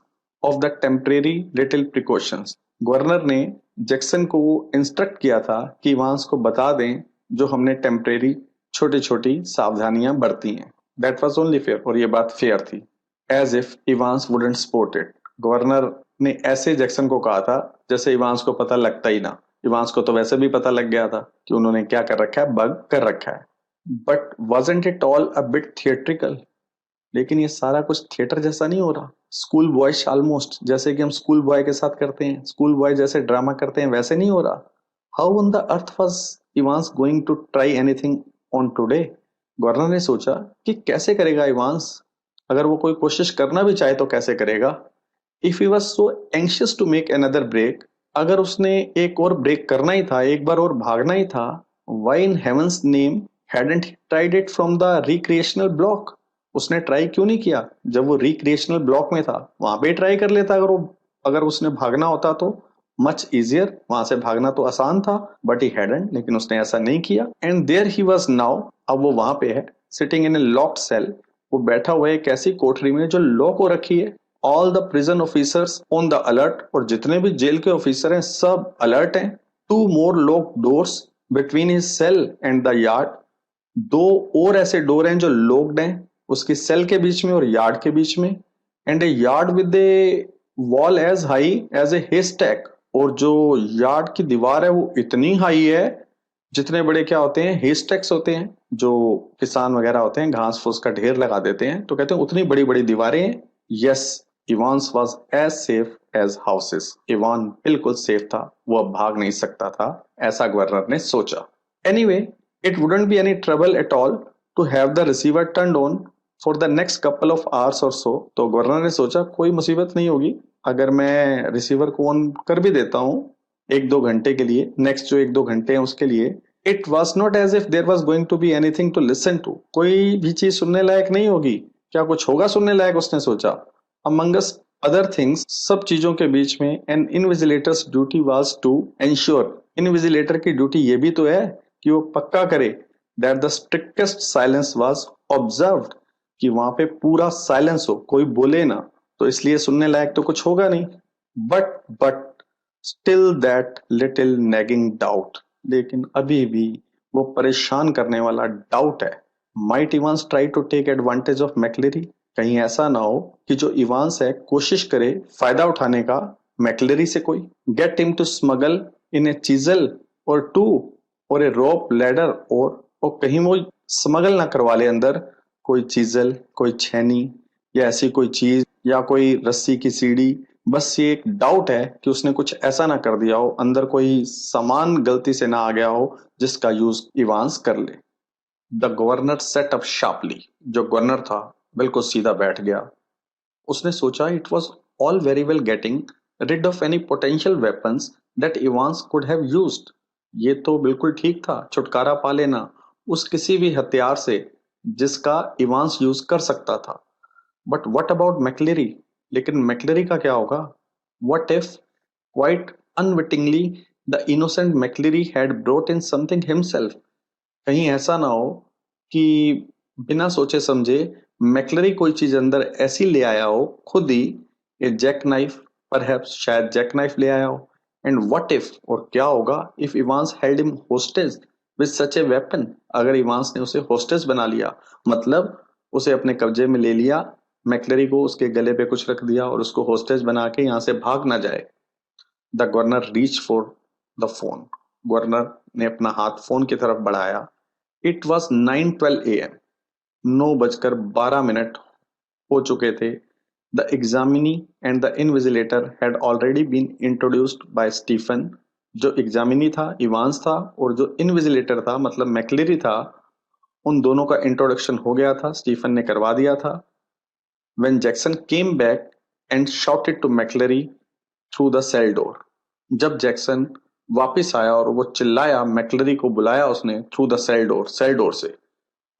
of the temporary little precautions, governor ने जैक्सन को इंस्ट्रक्ट किया था कि इवांस को बता दें जो हमने टेम्परेरी छोटी छोटी सावधानियां बरती हैं। दैट वॉज ओनली फेयर, और ये बात फेयर थी। As if Evans wouldn't support it, governor ने ऐसे जैक्सन को कहा था जैसे इवांस को पता लगता ही ना। इवांस को तो वैसे भी पता लग गया था कि उन्होंने क्या कर रखा है, बग कर रखा है। But wasn't it all a bit theatrical, लेकिन ये सारा कुछ थिएटर जैसा नहीं हो रहा। स्कूल बॉयज ऑलमोस्ट, जैसे कि हम स्कूल बॉय के साथ करते हैं, स्कूल बॉय जैसे ड्रामा करते हैं, वैसे नहीं हो रहा। How on the earth was Evans going to try anything on today? Governor ने सोचा कि कैसे करेगा इवांस, अगर वो कोई कोशिश करना भी चाहे तो कैसे करेगा। If he was so anxious to make another break, अगर उसने एक और ब्रेक करना ही था, एक बार और भागना ही था, why in heaven's name hadn't he tried it from the recreational block? उसने ट्राई क्यों नहीं किया जब वो रिक्रिएशनल ब्लॉक में था? वहां पे ट्राई कर लेता। अगर उसने भागना होता तो मच इजियर, वहां से भागना तो आसान था, बट ही हैडंट, लेकिन उसने ऐसा नहीं किया। And there he was now, अब वो वहां पे है, sitting in a locked cell, वो बैठा हुआ है एक ऐसी कोठरी में जो लॉक हो रखी है। All the prison officers on the alert, और जितने भी जेल के ऑफिसर हैं सब अलर्ट हैं। Two more lock doors between his cell and the yard, दो और ऐसे डोर हैं जो लॉक्ड हैं उसकी सेल के बीच में और यार्ड के बीच में। And a yard with a wall as high as a haystack, और जो यार्ड की दीवार है वो इतनी हाई है जितने बड़े क्या होते हैं, हेस्टैक्स होते हैं, जो किसान वगैरह होते हैं घास फूस का ढेर लगा देते हैं, तो कहते हैं उतनी बड़ी बड़ी दीवारें हैं। Yes, Evans was as safe as houses, Evan बिल्कुल सेफ था, वो अब भाग नहीं सकता था, ऐसा गवर्नर ने सोचा। Anyway, it wouldn't be any trouble at all to have the receiver turned on for the next couple of hours और सो। तो गवर्नर ने सोचा कोई मुसीबत नहीं होगी अगर मैं रिसीवर को ऑन कर भी देता हूँ एक दो घंटे के लिए, नेक्स्ट जो एक दो घंटे हैं उसके लिए। It was not as if there was going to be anything to listen to, कोई भी चीज सुनने लायक नहीं होगी। क्या कुछ होगा सुनने लायक, उसने सोचा। अमंगस अदर थिंग्स, सब चीजों के बीच में, an invigilators duty was to ensure, invigilator की ड्यूटी ये भी तो है कि वो पक्का करे that the strictest silence was observed, कि वहां पे पूरा साइलेंस हो, कोई बोले ना, तो इसलिए सुनने लायक तो कुछ होगा नहीं। But still that little nagging doubt, लेकिन अभी भी वो परेशान करने वाला डाउट है। Might Evans try to take advantage of McLeary, कहीं ऐसा ना हो कि जो इवांस है कोशिश करे फायदा उठाने का मैक्लेरी से, कोई get him to smuggle in a chisel or two, और ए रोप लैडर, और कहीं वो स्मगल ना करवा ले अंदर कोई चीजल, कोई छेनी, या ऐसी कोई चीज, या कोई रस्सी की सीढ़ी। बस ये एक डाउट है कि उसने कुछ ऐसा ना कर दिया हो, अंदर कोई सामान गलती से ना आ गया हो जिसका यूज इवांस कर ले। The governor sat up sharply, जो गवर्नर था बिल्कुल सीधा बैठ गया। उसने सोचा it was all very well getting rid of any potential weapons that Evans could have used. ये तो बिल्कुल ठीक था, छुटकारा पा लेना उस किसी भी हथियार से जिसका इवांस यूज कर सकता था। But what about McLeary? लेकिन मैक्लेरी का क्या होगा? What if quite unwittingly the innocent McLeary had brought in something himself? कहीं ऐसा ना हो कि बिना सोचे समझे मैक्लेरी कोई चीज अंदर ऐसी ले आया हो खुद ही, ए जैक नाइफ, परहैप्स, शायद जैक नाइफ ले आया हो। एंड व्हाट इफ, और क्या होगा, if Evans held him hostage with such a weapon? अगर इवांस ने उसे होस्टेज बना लिया, मतलब उसे अपने कब्जे में ले लिया, मैक्लेरी को उसके गले पे कुछ रख दिया और उसको होस्टेज बना के यहां से भाग ना जाए। The governor reach for the phone, governor ने अपना हाथ फोन की तरफ बढ़ाया। इट वॉज 9:12 AM, 9:12 हो चुके थे। The examinee and the invigilator had already been introduced by Stephen. जो एग्जामिनी था इवांस था, और जो इनविजिलेटर था मतलब मैक्लेरी था, उन दोनों का इंट्रोडक्शन हो गया था, स्टीफन ने करवा दिया था। When Jackson came back and shouted to McCleary through the cell door, जब जैक्सन वापस आया और वो चिल्लाया, मैक्लेरी को बुलाया उसने थ्रू द सेल डोर से,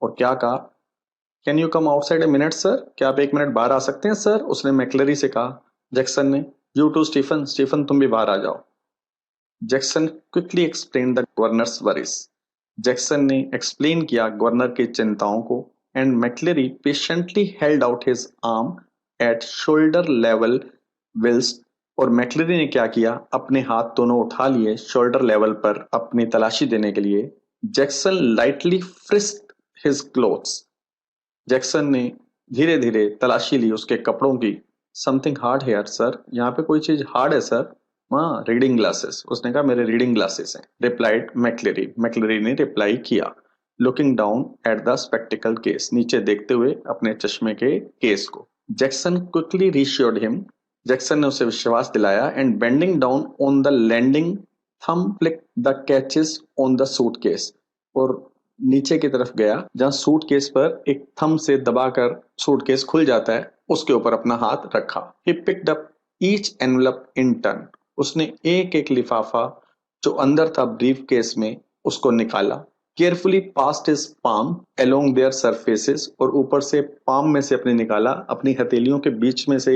और क्या कहा? Can you come outside a minute sir, क्या आप एक मिनट बाहर आ सकते हैं सर? उसने मैक्लेरी से कहा। जैक्सन ने, यू टू स्टीफन, स्टीफन तुम भी बाहर आ जाओ। Jackson quickly explain the governors worries, Jackson ने एक्सप्लेन किया गवर्नर की चिंताओं को। And McLeary patiently held out his arm at shoulder level विल्स, और मैक्लेरी ने क्या किया, अपने हाथ दोनों उठा लिए शोल्डर लेवल पर अपनी तलाशी देने के लिए। Jackson lightly frisked his clothes. Jackson ने धीरे धीरे तलाशी ली उसके कपड़ों की। समथिंग हार्ड हेयर सर, यहाँ पे कोई चीज हार्ड है सर। हाँ, रीडिंग ग्लासेस। उसने कहा मेरे रीडिंग ग्लासेस हैं। Replied McLeary. मैक्लेरी ने रिप्लाई किया, looking down at the spectacle case, नीचे देखते हुए अपने चश्मे के केस को। Jackson quickly reassured him. Jackson ने उसे विश्वास दिलाया and bending down on the landing thumb flick the catches on the suitcase. और नीचे की तरफ गया जहां सूटकेस पर एक थंब से दबाकर सूटकेस खुल जाता है, उसके ऊपर अपना हाथ रखा। He picked up each envelope in turn. उसने एक एक लिफाफा जो अंदर था ब्रीफ केस में उसको निकाला। Carefully passed his palm along their surfaces. और ऊपर से पाम में से अपने निकाला, अपनी हथेलियों के बीच में से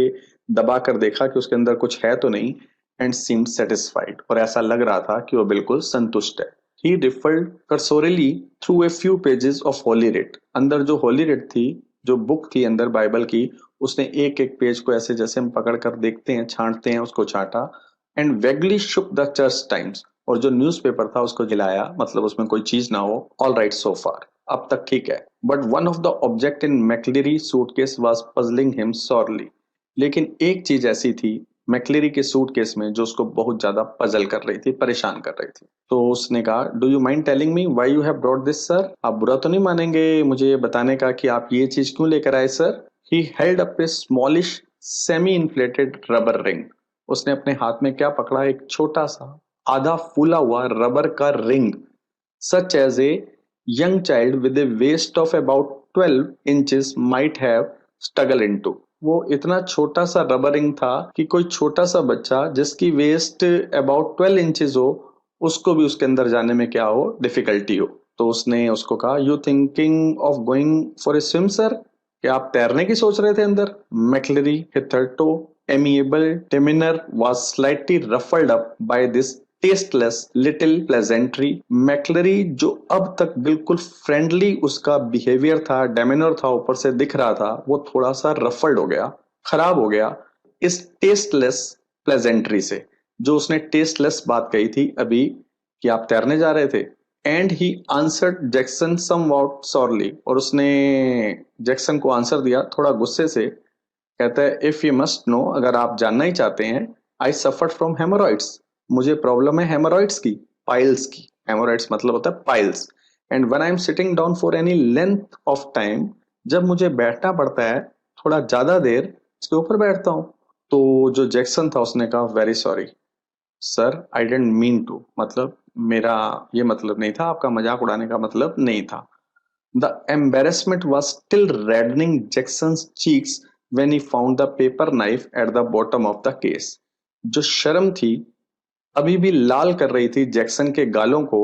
दबा कर देखा कि उसके अंदर कुछ है तो नहीं। And seemed satisfied. और ऐसा लग रहा था कि वो बिल्कुल संतुष्ट है। He referred cursorily through a few pages of Holy Writ। अंदर जो होली रिट थी, जो बुक थी अंदर बाइबल की, उसने एक एक पेज को ऐसे जैसे हम पकड़ कर देखते हैं, छांटते हैं, उसको छांटा। And vaguely shook the Church Times. और जो न्यूज़पेपर था उसको हिलाया, मतलब उसमें कोई चीज ना हो। ऑल राइट सो फार, अब तक ठीक है। But one of the object in McLeary suitcase was puzzling him sorely. लेकिन एक चीज ऐसी थी मैक्लेरी के सूटकेस में जो उसको बहुत ज्यादा पजल कर रही थी, परेशान कर रही थी। तो उसने कहा, do you mind telling me why you have brought this sir? आप बुरा तो नहीं मानेंगे मुझे ये बताने का कि आप ये चीज क्यों लेकर आए sir? He held up a smallish semi inflated rubber ring. उसने अपने हाथ में क्या पकड़ा? एक छोटा सा आधा फूला हुआ रबर का रिंग। Such as a young child with a waist of about 12 inches might have struggle into. वो इतना छोटा सा रबर रिंग था कि कोई छोटा सा बच्चा जिसकी वेस्ट अबाउट 12 इंचेस हो, उसको भी उसके अंदर जाने में क्या हो, डिफिकल्टी हो। तो उसने उसको कहा, you thinking of going for a swim sir? क्या आप तैरने की सोच रहे थे अंदर? मैक्लेरी हिथर्टो amiable demeanor was slightly ruffled up by this tasteless little pleasantry। मैक्लेरी जो अब तक बिल्कुल फ्रेंडली उसका बिहेवियर था, डेमिनर था, ऊपर से दिख रहा था, वो थोड़ा सा रफल्ड हो गया, खराब हो गया इस टेस्टलेस प्लेजेंट्री से। जो उसने टेस्टलेस बात कही थी अभी कि आप तैरने जा रहे थे। And he answered Jackson somewhat sorely. और उसने जैक्सन को आंसर दिया थोड़ा गुस्से से। कहता है, इफ यू मस्ट नो, अगर आप जानना ही चाहते हैं, आई सफर्ड फ्रॉम हेमोरॉइड्स। मुझे प्रॉब्लम है हेमोरॉइड्स की, पाइल्स की। हेमोरॉइड्स मतलब होता है piles. And when I am sitting down for any length of time, जब मुझे बैठना पड़ता है थोड़ा ज्यादा देर, इसके ऊपर बैठता हूँ। तो जो जैक्सन था उसने कहा, very sorry sir, I didn't mean to. मतलब मेरा ये मतलब नहीं था, आपका मजाक उड़ाने का मतलब नहीं था। The embarrassment was still reddening Jackson's cheeks when he found the paper knife at the bottom of the case। जो शर्म थी अभी भी लाल कर रही थी जैक्सन के गालों को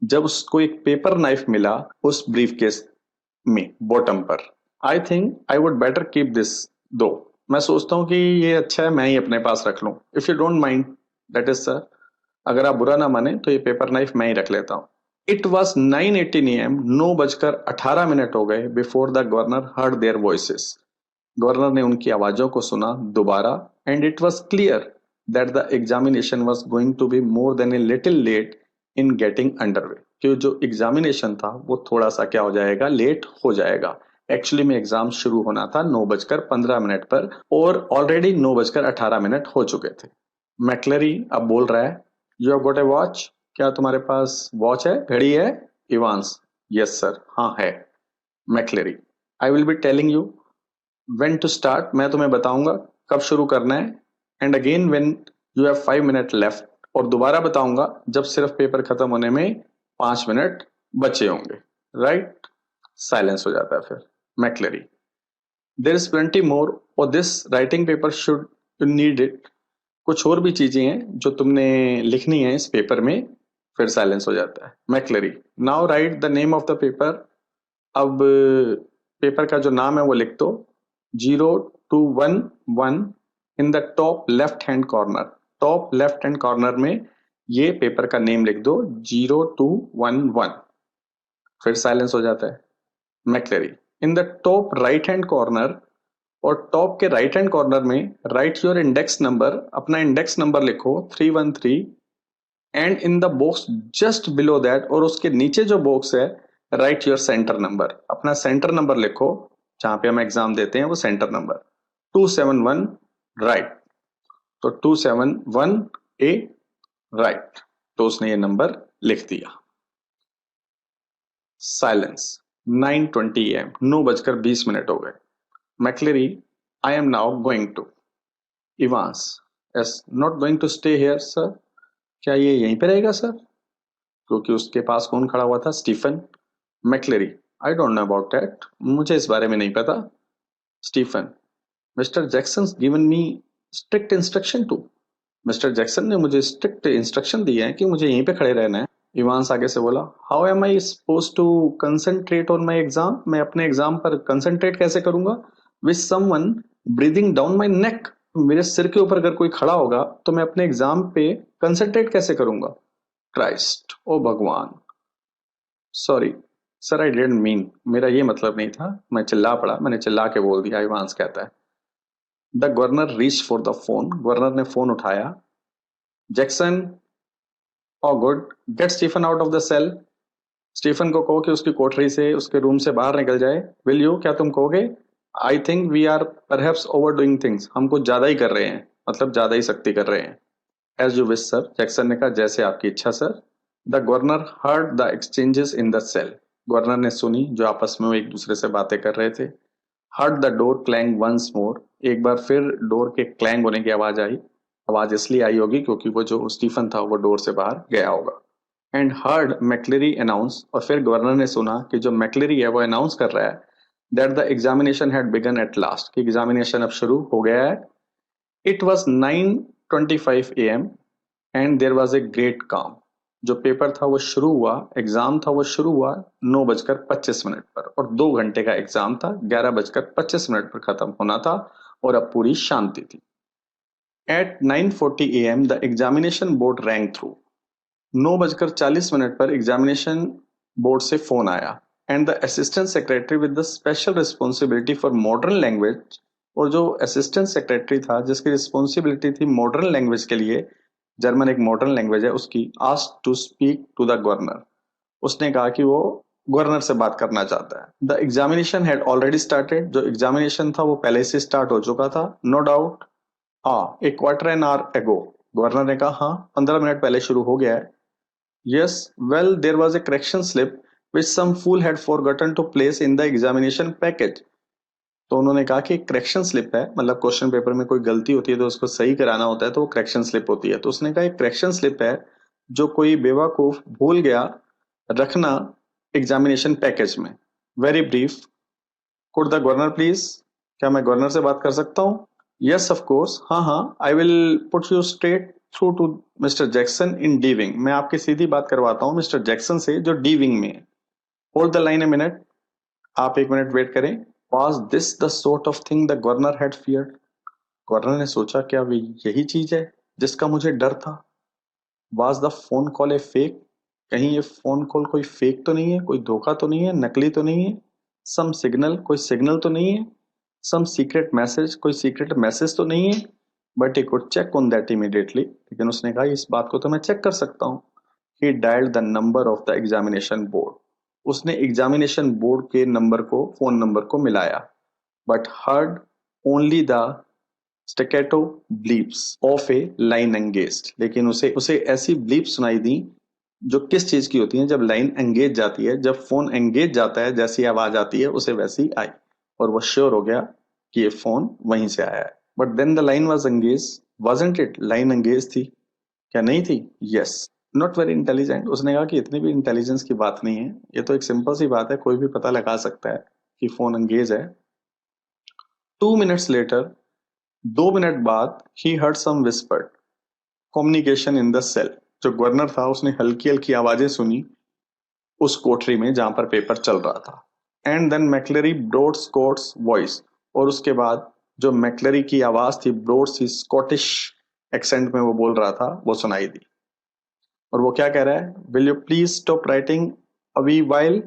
जब उसको एक पेपर नाइफ मिला उस ब्रीफ केस में बॉटम पर। I think I would better keep this दो। मैं सोचता हूँ कि ये अच्छा है मैं ही अपने पास रख लूं। If you don't mind, that is sir. अगर आप बुरा ना माने तो ये पेपर नाइफ मैं ही रख लेता हूँ। It was 9:18 AM। 9:18 हो गए before the governor heard their voices. Governor ने उनकी आवाजों को सुना दोबारा। And it was clear that the examination was going to be more than a little late in getting underway. कि जो एग्जामिनेशन था वो थोड़ा सा क्या हो जाएगा, लेट हो जाएगा। एक्चुअली में एग्जाम शुरू होना था 9:15 पर और ऑलरेडी 9:18 हो चुके थे। मैक्लेरी अब बोल रहा है, you have got a watch? क्या तुम्हारे पास वॉच है, घड़ी है? इवांस, यस सर, हाँ है। McLeary, I will be telling you when to start. मैं तुम्हें बताऊंगा कब शुरू करना है। And again when you have 5 minute left. और दोबारा बताऊंगा जब सिर्फ पेपर खत्म होने में 5 मिनट बचे होंगे। राइट? साइलेंस हो जाता है फिर। मैक्लेरी, देर इज प्लेंटी मोर और this writing paper should you need it. कुछ और भी चीजें हैं जो तुमने लिखनी है इस पेपर में। फिर साइलेंस हो जाता है। McLeary, now write the name of the paper. अब पेपर का जो नाम है वो लिख दो। 0211 in the top left hand corner. Top left hand corner में ये पेपर का नेम लिख दो, 0211। फिर साइलेंस हो जाता है। McLeary, in the top right hand corner. और टॉप के राइट हैंड कॉर्नर में राइट योर इंडेक्स नंबर। अपना इंडेक्स नंबर लिखो 313 and in the box just below that, और उसके नीचे जो बॉक्स है, राइट योर सेंटर नंबर, अपना सेंटर नंबर लिखो जहां पे हम एग्जाम देते हैं वो सेंटर नंबर 271, राइट। तो 271 ए, राइट। तो उसने ये नंबर लिख दिया। साइलेंस। 9:20 AM, 9:20 हो गए। McLeary, I am now going to. Evans, is not going to stay here sir, क्या ये यहीं पे रहेगा सर? क्योंकि उसके पास कौन खड़ा हुआ था? Stephen. McLeary, I don't know about that, मुझे इस बारे में नहीं पता। Stephen, Mister Jackson given me strict instruction to, mister Jackson ने मुझे स्ट्रिक्ट इंस्ट्रक्शन दिए हैं कि मुझे यहीं पे खड़े रहना है। इवांस आगे से बोला, how am I suppose to concentrate on my exam, मैं अपने एग्जाम पर कंसंट्रेट कैसे करूंगा? With someone breathing down my neck, मेरे सिर के ऊपर अगर कोई खड़ा होगा तो मैं अपने एग्जाम पे कंसंट्रेट कैसे करूंगा? क्राइस्ट, ओ भगवान, sorry sir, I didn't mean, मेरा ये मतलब नहीं था, मैं चिल्ला पड़ा, मैंने चिल्ला के बोल दिया, इवांस कहता है। The governor reach for the phone, governor ने फोन उठाया। Jackson, oh good, get Stephen out of the cell, Stephen को कहो कि उसकी कोठरी से, उसके रूम से बाहर निकल जाए। विल यू, क्या तुम कहोगे? I think we are perhaps overdoing things, हम कुछ ज्यादा ही कर रहे हैं, मतलब ज्यादा ही सख्ती कर रहे हैं। As you wish sir, Jackson ने कहा, जैसे आपकी इच्छा sir. The governor heard the exchanges in the cell, governor ने सुनी जो आपस में वो एक दूसरे से बातें कर रहे थे। Heard the door clang once more, एक बार फिर डोर के क्लैंग होने की आवाज आई। आवाज इसलिए आई होगी क्योंकि वो जो स्टीफन था वो डोर से बाहर गया होगा। एंड हर्ड मैक्लेरी अनाउंस, और फिर गवर्नर ने सुना कि जो मैक्लेरी है वो अनाउंस कर रहा है that the examination had begun at last, कि एग्जामिनेशन अब शुरू हो गया है। It was 9:25 AM and there was a great काम, जो पेपर था वो शुरू हुआ, एग्जाम था वो शुरू हुआ 9:25 पर, और 2 घंटे का एग्जाम था, 11:25 पर खत्म होना था, और अब पूरी शांति थी। At 9:40 AM the examination board rang through, 9:40 पर एग्जामिनेशन बोर्ड से फोन आया। And the assistant secretary with the special responsibility for modern language, और जो असिस्टेंट सेक्रेटरी था जिसकी रिस्पॉन्सिबिलिटी थी मॉडर्न लैंग्वेज के लिए, जर्मन एक मॉडर्न लैंग्वेज है, उसकी asked to speak to the governor, उसने कहा कि वो गवर्नर से बात करना चाहता है। The examination had already started, जो एग्जामिनेशन था वो पहले से स्टार्ट हो चुका था, नो डाउट। हाँ, ए क्वार्टर एन आवर एगो, गवर्नर ने कहा, हाँ 15 मिनट पहले शुरू हो गया है। Yes, well, there was a correction slip which some fool had forgotten to place in the examination package. तो उन्होंने कहा कि करेक्शन स्लिप है, मतलब क्वेश्चन पेपर में कोई गलती होती है तो उसको सही कराना होता है, तो वो करेक्शन स्लिप होती है। तो उसने कहा एक करेक्शन स्लिप है जो कोई बेवकूफ भूल गया रखना एग्जामिनेशन पैकेज में। Very brief, could the governor please, क्या मैं गवर्नर से बात कर सकता हूँ? यस ऑफ कोर्स, हाँ हाँ, I will put you straight through to mister Jackson in D wing, मैं आपकी सीधी बात करवाता हूँ मिस्टर जैक्सन से जो डी विंग में है। Hold the line a minute, आप 1 मिनट वेट करें। Was this the sort of thing the governor had feared, governor ने सोचा क्या वे यही चीज है जिसका मुझे डर था। Was the phone call A fake, कहीं ये फोन कॉल कोई फेक तो नहीं है, कोई धोखा तो नहीं है, नकली तो नहीं है। सम सिग्नल, कोई सिग्नल तो नहीं है। सम सीक्रेट मैसेज, कोई सीक्रेट मैसेज तो नहीं है। But he could check on that immediately, लेकिन उसने कहा इस बात को तो मैं चेक कर सकता हूँ। He dialled the number of the examination board, उसने एग्जामिनेशन बोर्ड के नंबर को, फोन नंबर को मिलाया। But heard only the staccato bleeps of a line engaged, लेकिन उसे ऐसी ब्लीप सुनाई दी जो किस चीज की होती है, जब लाइन एंगेज जाती है, जब फोन एंगेज जाता है, जैसी आवाज आती है उसे वैसी आई, और वो श्योर हो गया कि ये फोन वहीं से आया है। But then the line was engaged, wasn't it, line engaged थी क्या नहीं थी? यस, नॉट वेरी इंटेलिजेंट, उसने कहा कि इतनी भी इंटेलिजेंस की बात नहीं है, ये तो एक सिंपल सी बात है, कोई भी पता लगा सकता है कि फोन एंगेज है। 2 मिनट्स लेटर, 2 मिनट बाद, he heard some whispered communication in the cell, जो गवर्नर था उसने हल्की हल्की आवाजें सुनी उस कोठरी में जहां पर पेपर चल रहा था। And then McLeary broad Scots voice, और उसके बाद जो मैक्लेरी की आवाज थी, ब्रॉड सी स्कॉटिश एक्सेंट में वो बोल रहा था, वो सुनाई दी। और वो क्या कह रहा है? Will you please stop writing अवी वाइल,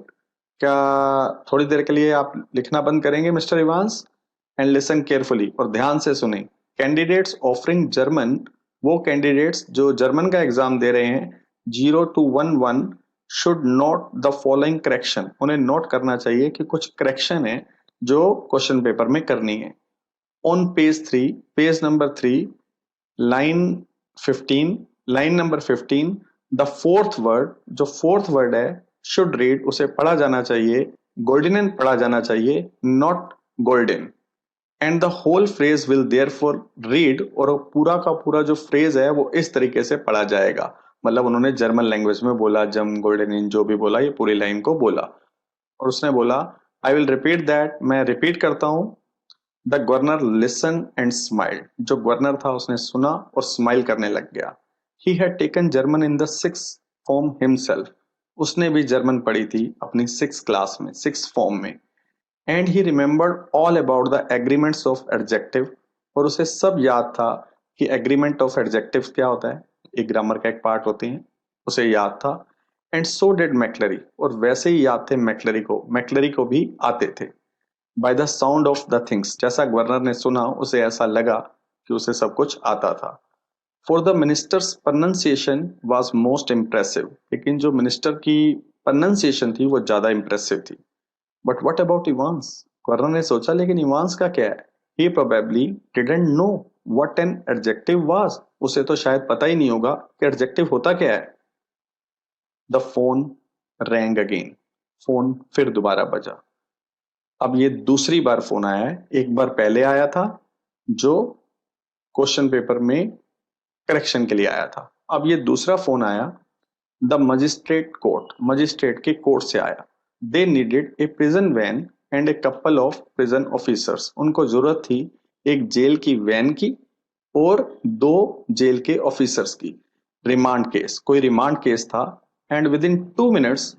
क्या थोड़ी देर के लिए आप लिखना बंद करेंगे mister Evans? And listen carefully, और ध्यान से सुने। कैंडिडेट्स ऑफरिंग जर्मन, वो कैंडिडेट्स जो जर्मन का एग्जाम दे रहे हैं, 0 to 11 should note the following correction, उन्हें नोट करना चाहिए कि कुछ करेक्शन है जो क्वेश्चन पेपर में करनी है। On page 3, page number 3, line 15, line number 15, the fourth word, जो फोर्थ वर्ड है शुड रीड, उसे पढ़ा जाना चाहिए, गोल्डन पढ़ा जाना चाहिए, not golden. And the whole phrase will therefore read, और पूरा का पूरा जो फ्रेज है वो इस तरीके से पढ़ा जाएगा। मतलब उन्होंने जर्मन लैंग्वेज में बोला, जम गोल्डन इन जो भी बोला, ये पूरी लाइन को बोला। और उसने बोला आई विल रिपीट दैट, मैं रिपीट करता हूं। The governor listen and smiled, जो गवर्नर था उसने सुना और स्माइल करने लग गया। He had taken German in the 6th form himself, उसने भी जर्मन पढ़ी थी अपनी 6th क्लास में, 6th फॉर्म में। And he remembered all about the agreements of adjective, और उसे सब याद था कि एग्रीमेंट ऑफ एडजेक्टिव क्या होता है, एक ग्रामर का एक पार्ट होते हैं, उसे याद था। एंड सो डिड मैक्लरी, और वैसे ही याद थे मैक्लरी को भी आते थे। By the sound of the things, जैसा गवर्नर ने सुना उसे ऐसा लगा कि उसे सब कुछ आता था। For the ministers pronunciation was most impressive, लेकिन जो मिनिस्टर की प्रोनाउंसिएशन थी वो ज्यादा इम्प्रेसिव थी। But what about Evans, governor ने सोचा लेकिन इवांस का क्या है। He probably didn't know what an adjective was, उसे तो शायद पता ही नहीं होगा कि एडजेक्टिव होता क्या है। The phone wrong again, phone फिर दोबारा बजा। अब ये दूसरी बार फोन आया है, एक बार पहले आया था जो क्वेश्चन पेपर में करेक्शन के लिए आया था। अब ये दूसरा फोन आया द मजिस्ट्रेट कोर्ट, मजिस्ट्रेट के कोर्ट से आया। They needed a prison van and a couple of prison officers, उनको जरूरत थी एक जेल की वैन की और 2 जेल के ऑफिसर्स की। रिमांड केस, कोई रिमांड केस था। एंड विद इन 2 मिनट्स,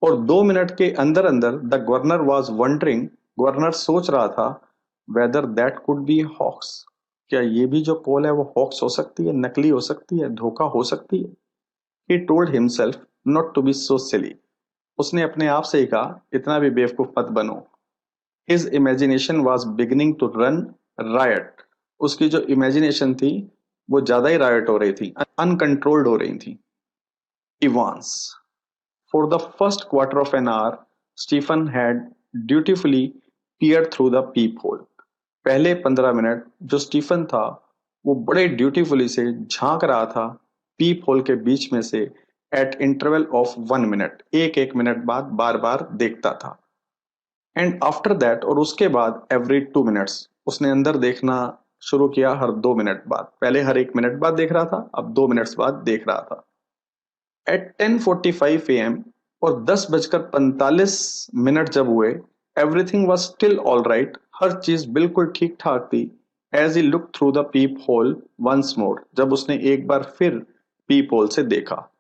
और 2 मिनट के अंदर अंदर the governor was wondering, governor सोच रहा था whether that could be hoax, क्या ये भी जो कॉल है वो हॉक्स हो सकती है, नकली हो सकती है, धोखा हो सकती है। He told himself not to be so silly, उसने अपने आप से ही कहा इतना भी बेवकूफ मत बनो। His imagination was beginning to run riot, उसकी जो इमेजिनेशन थी वो ज्यादा ही रायट हो रही थी, अनकंट्रोल्ड हो रही थी। Evans, for the first quarter of an hour, Stephen had dutifully peered through the peephole. पहले 15 मिनट जो स्टीफन था वो बड़े ड्यूटीफुली से झांक रहा था पीप होल के बीच में से, एट इंटरवल ऑफ 1 मिनट, एक एक मिनट बाद बार बार देखता था। एंड आफ्टर दैट, और उसके बाद एवरी 2 मिनट्स, उसने अंदर देखना शुरू किया हर 2 मिनट बाद। पहले हर 1 मिनट बाद देख रहा था, अब 2 मिनट्स बाद देख रहा था। एट 10:45 AM, और 10:45 जब हुए, everything was still all right, हर चीज बिल्कुल ठीक ठाक थी। As he look through the pep hole once more, जब उसने एक बार फिर पीप होल से देखा।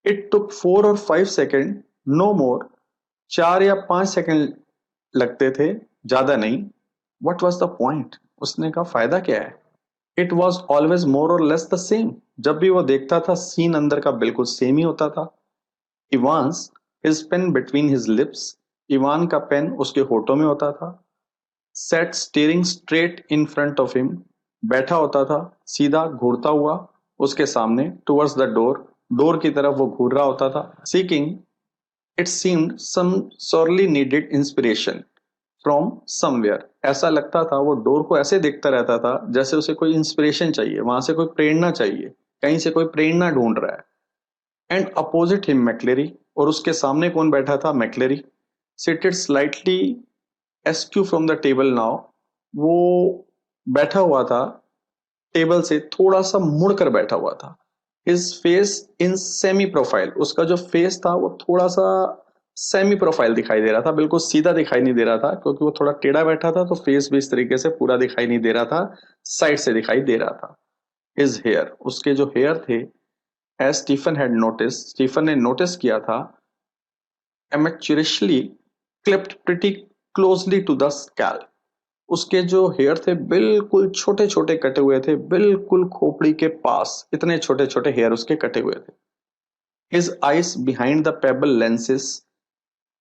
इट टुक 4 और 5 सेकेंड, नो मोर, 4 या 5 सेकेंड लगते थे, ज्यादा नहीं। वट वॉज द पॉइंट, उसने कहा फायदा क्या है। इट वॉज ऑलवेज मोर और लेस द सेम, जब भी वो देखता था सीन अंदर का बिल्कुल सेम ही होता था। Evans, his pen between his lips, Evan का पेन उसके होठों में होता था। Sat staring straight in front of him, बैठा होता था सीधा घूरता हुआ उसके सामने, टुवर्ड्स द डोर, डोर की तरफ वो घूर रहा होता था। Seeking, it seemed some sorely needed inspiration from somewhere, ऐसा लगता था वो डोर को ऐसे देखता रहता था जैसे उसे कोई इंस्पिरेशन चाहिए, वहां से कोई प्रेरणा चाहिए, कहीं से कोई प्रेरणा ढूंढ रहा है। एंड अपोजिट हिम मैक्लेरी, और उसके सामने कौन बैठा था, McLeary, seated slightly askew from the table now, वो बैठा हुआ था टेबल से थोड़ा सा मुड़कर बैठा हुआ था। His face in semi profile, उसका जो फेस था वो थोड़ा सा सेमी प्रोफाइल दिखाई दे रहा था, बिल्कुल सीधा दिखाई नहीं दे रहा था, क्योंकि वो थोड़ा टेढ़ा बैठा था तो फेस भी इस तरीके से पूरा दिखाई नहीं दे रहा था, साइड से दिखाई दे रहा था। हिज हेयर, उसके जो हेयर थे, as Stephen had notice, Stephen ने नोटिस किया था, amateurishly clipped pretty closely to the scalp, उसके जो हेयर थे बिल्कुल छोटे छोटे कटे हुए थे, बिल्कुल खोपड़ी के पास इतने छोटे छोटे हेयर उसके कटे हुए थे। His eyes behind the payable lenses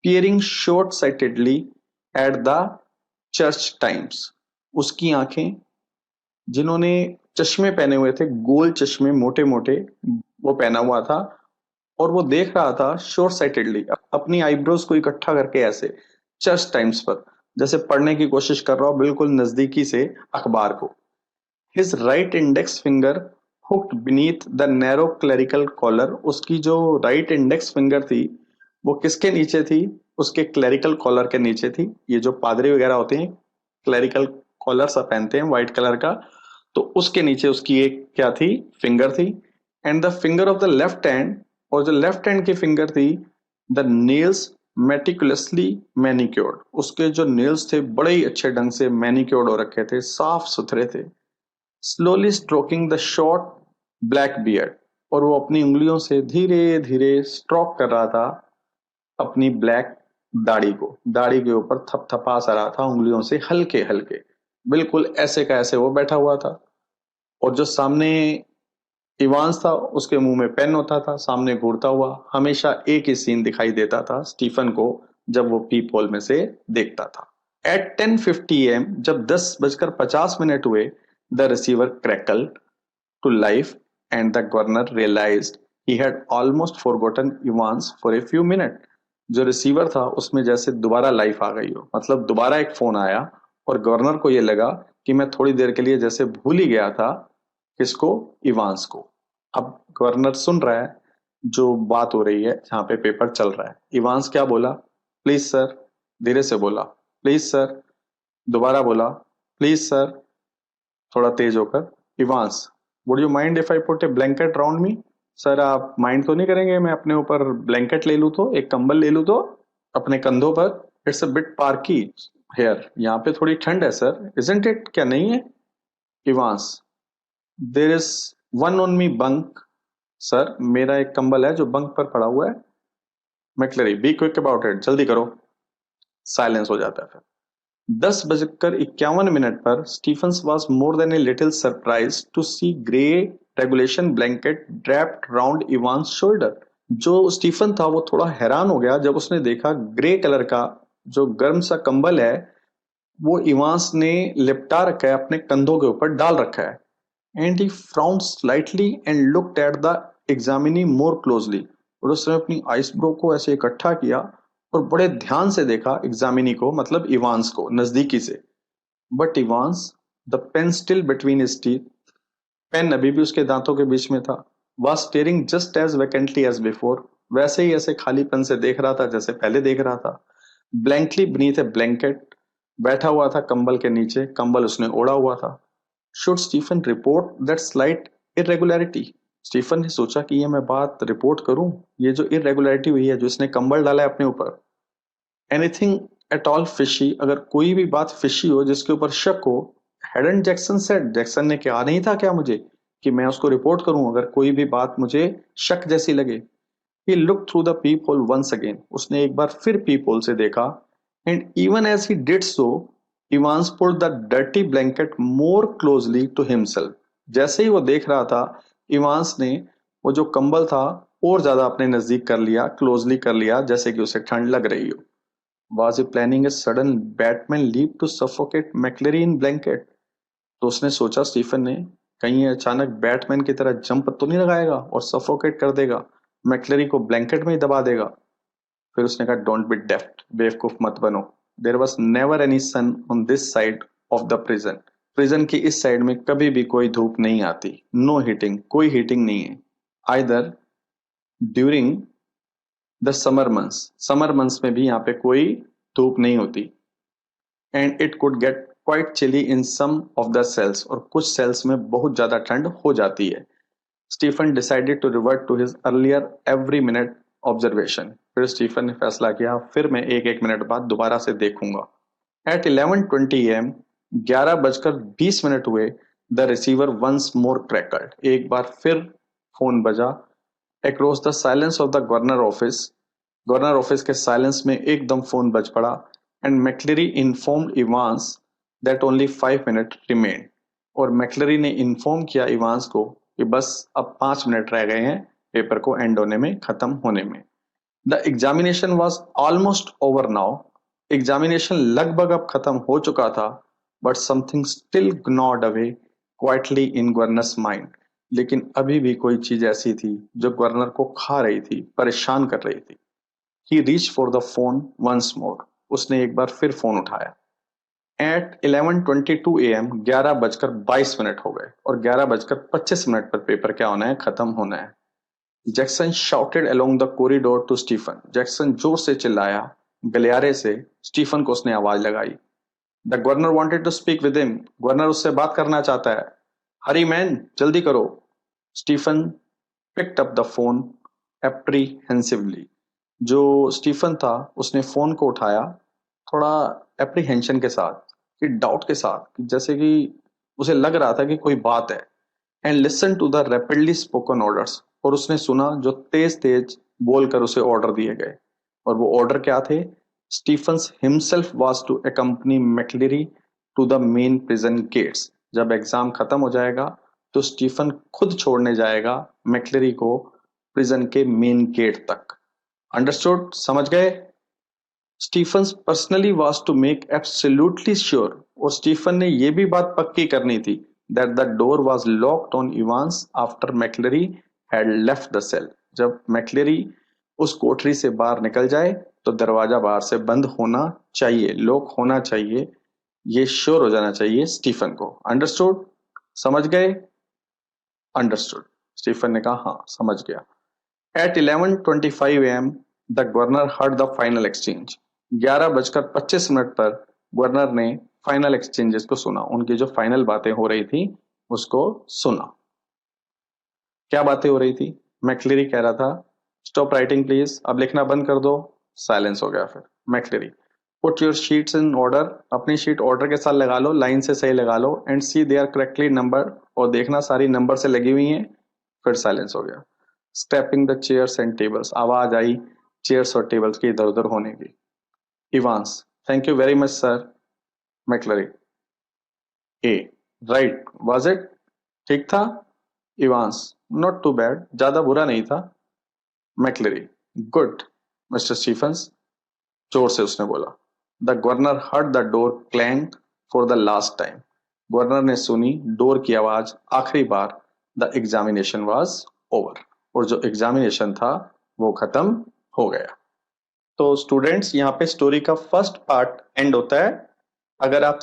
peering short sightedly at the church times, उसकी आंखें, जिन्होंने चश्मे पहने हुए थे, गोल चश्मे मोटे मोटे वो पहना हुआ था, और वो देख रहा था शॉर्ट साइटेडली, अपनी आईब्रोज को इकट्ठा करके ऐसे चेस्ट टाइम्स पर, जैसे पढ़ने की कोशिश कर रहा हो बिल्कुल नजदीकी से अखबार को। His right index finger hooked beneath the narrow clerical collar, उसकी जो राइट इंडेक्स फिंगर थी वो किसके नीचे थी? उसके क्लरिकल कॉलर के नीचे थी। ये जो पादरी वगैरह होते हैं क्लरिकल कॉलर सा पहनते हैं व्हाइट कलर का, तो उसके नीचे उसकी एक क्या थी? फिंगर थी। And the finger of the left hand, और जो लेफ्ट हैंड की फिंगर थी, द नेल्स मेटिकुलसली मैनिक्योर्ड, उसके जो नेल्स थे बड़े ही अच्छे ढंग से मैनिक्योर्ड हो रखे थे, साफ सुथरे थे। Slowly stroking the short black beard, और वो अपनी उंगलियों से धीरे धीरे स्ट्रोक कर रहा था अपनी ब्लैक दाढ़ी को, दाढ़ी के ऊपर थपथपा सा रहा था उंगलियों से हल्के हल्के, बिल्कुल ऐसे का ऐसे वो बैठा हुआ था। और जो सामने इवांस था उसके मुंह में पेन होता था, सामने घूरता हुआ हमेशा एक ही सीन दिखाई देता था स्टीफन को जब वो पीप होल में से देखता था। एट 10:50 AM, जब 10:50 हुए, the receiver crackle to life and the governor realized he had almost forgotten Evans for a few minutes. जो रिसीवर था उसमें जैसे दोबारा लाइफ आ गई हो, मतलब दोबारा एक फोन आया और गवर्नर को ये लगा कि मैं थोड़ी देर के लिए जैसे भूल ही गया था। किसको? इवांस को। अब गवर्नर सुन रहा है जो बात हो रही है, जहां पे पेपर चल रहा है। इवांस क्या बोला? Please sir. धीरे से बोला, प्लीज सर। दोबारा बोला, प्लीज सर, थोड़ा तेज होकर। Evans, would you mind if I put A blanket round me? Sir आप माइंड तो नहीं करेंगे मैं अपने ऊपर ब्लैंकेट ले लूं तो, एक कंबल ले लूं तो अपने कंधों पर? इट्स अ बिट पार्की हेयर, यहाँ पे थोड़ी ठंड है सर, इजंट इट? क्या नहीं है? Evans, there is one on me bunk. Sir मेरा एक कंबल है जो बंक पर पड़ा हुआ है। McLeery, be quick about it, जल्दी करो। साइलेंस हो जाता है फिर। 10:51 पर Stephens was more than a little surprise to see grey regulation blanket draped round Evans shoulder. जो स्टीफन था वो थोड़ा हैरान हो गया जब उसने देखा ग्रे कलर का जो गर्म सा कंबल है वो इवांस ने लिपटा रखा है, अपने कंधों के ऊपर डाल रखा है। And he frowned slightly and looked at the examinee more closely, और उसने अपनी आइसब्रो को ऐसे इकट्ठा किया और बड़े ध्यान से देखा एग्जामिनी को, मतलब इवांस को नजदीकी से। But Evans, the pen still between his teeth, pen अभी भी उसके दांतों के बीच में था, was staring just as vacantly as before, वैसे ही ऐसे खालीपन से देख रहा था जैसे पहले देख रहा था। ब्लैंकली beneath a blanket, बैठा हुआ था कंबल के नीचे, कंबल उसने ओढ़ा हुआ था। Should Stephen report that slight irregularity, Stephen ने सोचा कि ये मैं बात रिपोर्ट करूं, ये जो इरेगुलरिटी हुई है, जो इसने कंबल डाला है अपने ऊपर। एनीथिंग एट ऑल फिशी, अगर कोई भी बात फिशी हो जिसके ऊपर शक हो। हेडन जैक्सन सेड, जैक्सन ने कहा नहीं था क्या मुझे कि मैं उसको रिपोर्ट करूं अगर कोई भी बात मुझे शक जैसी लगे। He look through the pep hole once again, उसने एक बार फिर पीप होल से देखा। And even as he did so, Evans pulled the dirty blanket more closely to himself, जैसे ही वो देख रहा था इवांस ने वो जो कंबल था और ज्यादा अपने नजदीक कर लिया, क्लोजली कर लिया, जैसे कि उसे ठंड लग रही हो। Was he planning a sudden Batman leap to suffocate McClary in blanket? तो उसने सोचा स्टीफन ने, कहीं ये अचानक बैटमैन की तरह जंप तो नहीं लगाएगा और सफोकेट कर देगा, मैक्लरी को ब्लैंकेट में ही दबा देगा। फिर उसने कहा, डोंट बी डेफ्ट, बेवकूफ मत बनो। There was never any sun on this side of the prison, prison की इस साइड में कभी भी कोई धूप नहीं आती। नो हीटिंग, कोई हीटिंग नहीं है। Either during the summer months में भी यहाँ पे कोई धूप नहीं होती। And it could get quite chilly in some of the cells, और कुछ सेल्स में बहुत ज्यादा ठंड हो जाती है। Stephen decided to revert to his earlier every minute observation, फिर स्टीफन ने फैसला किया फिर मैं एक एक मिनट बाद दोबारा से देखूंगा। एट 11:20 AM, 11:20 हुए, the receiver once more crackled, एक बार फिर फोन बजा। Across the silence of the governor office के साइलेंस में एकदम फोन बज पड़ा। And McLeary informed Evans that only 5 minute remain, और मैक्लरी ने इन्फॉर्म किया इवांस को कि बस अब 5 मिनट रह गए हैं पेपर को एंड होने में, खत्म होने में। The examination was almost over now, examination लगभग अब खत्म हो चुका था। But something still gnawed away quietly in governors mind, लेकिन अभी भी कोई चीज ऐसी थी जो गवर्नर को खा रही थी, परेशान कर रही थी। He reach for the phone once more. उसने एक बार फिर फोन उठाया। एट 11:22 AM 11:22 हो गए और 11:25 पर पेपर क्या होना है, खत्म होना है। Jackson shouted along the corridor to Stephen. Jackson जोर से चिल्लाया, गलियारे से स्टीफन को उसने आवाज लगाई। The governor wanted to speak with him. Governor उससे बात करना चाहता है। हरी मैन, जल्दी करो। Stephen picked up the phone apprehensively. जो स्टीफन था उसने फोन को उठाया थोड़ा एप्रीहेंशन के साथ, कि डाउट के साथ, कि जैसे कि उसे लग रहा था कि कोई बात है। And listen to the rapidly spoken orders. और उसने सुना जो तेज तेज बोलकर उसे ऑर्डर दिए गए। और वो ऑर्डर क्या थे? Stephens himself was to accompany McLeary to the main prison gates. जब एग्जाम खत्म हो जाएगा तो स्टीफन खुद छोड़ने जाएगा मैक्लेरी को प्रिजन के मेन गेट तक। अंडरस्टूड? समझ गए? Stephens personally was to make absolutely sure. और स्टीफन ने यह भी बात पक्की करनी थी that the door was locked on Evans after McLeary had left the cell. जब मैक्लेरी उस कोठरी से बाहर निकल जाए तो दरवाजा बाहर से बंद होना चाहिए, लॉक होना चाहिए। ये श्योर हो जाना चाहिए स्टीफन को। अंडरस्टूड? समझ गए? अंडरस्टूड। स्टीफन ने कहा हाँ समझ गया। At 11:25 AM the governor heard the final exchange. 11:25 पर गवर्नर ने फाइनल एक्सचेंजेस को सुना। उनकी जो फाइनल बातें हो रही थी उसको सुना। क्या बातें हो रही थी? मैक्लेरी कह रहा था स्टॉप राइटिंग प्लीज, अब लिखना बंद कर दो। साइलेंस हो गया। फिर McLeary put your sheets in order. अपनी शीट ऑर्डर के साथ लगा लो, लाइन से सही लगा लो। And see they are correctly number. और देखना सारी नंबर से लगी हुई हैं। फिर साइलेंस हो गया। Scraping the chairs and tables. आवाज आई चेयर्स और टेबल्स की इधर उधर होने की। Evans thank you very much sir. McLeary a right was it? ठीक था? इवांस नॉट टू बैड, ज्यादा बुरा नहीं था। मैक्लेरी गुड मिस्टर स्टीफंस, जोर से उसने बोला। The governor heard the door clang for the last time. Governor ने सुनी डोर की आवाज आखिरी बार। The examination was over. और जो एग्जामिनेशन था वो खत्म हो गया। तो स्टूडेंट्स यहाँ पे स्टोरी का फर्स्ट पार्ट एंड होता है। अगर आप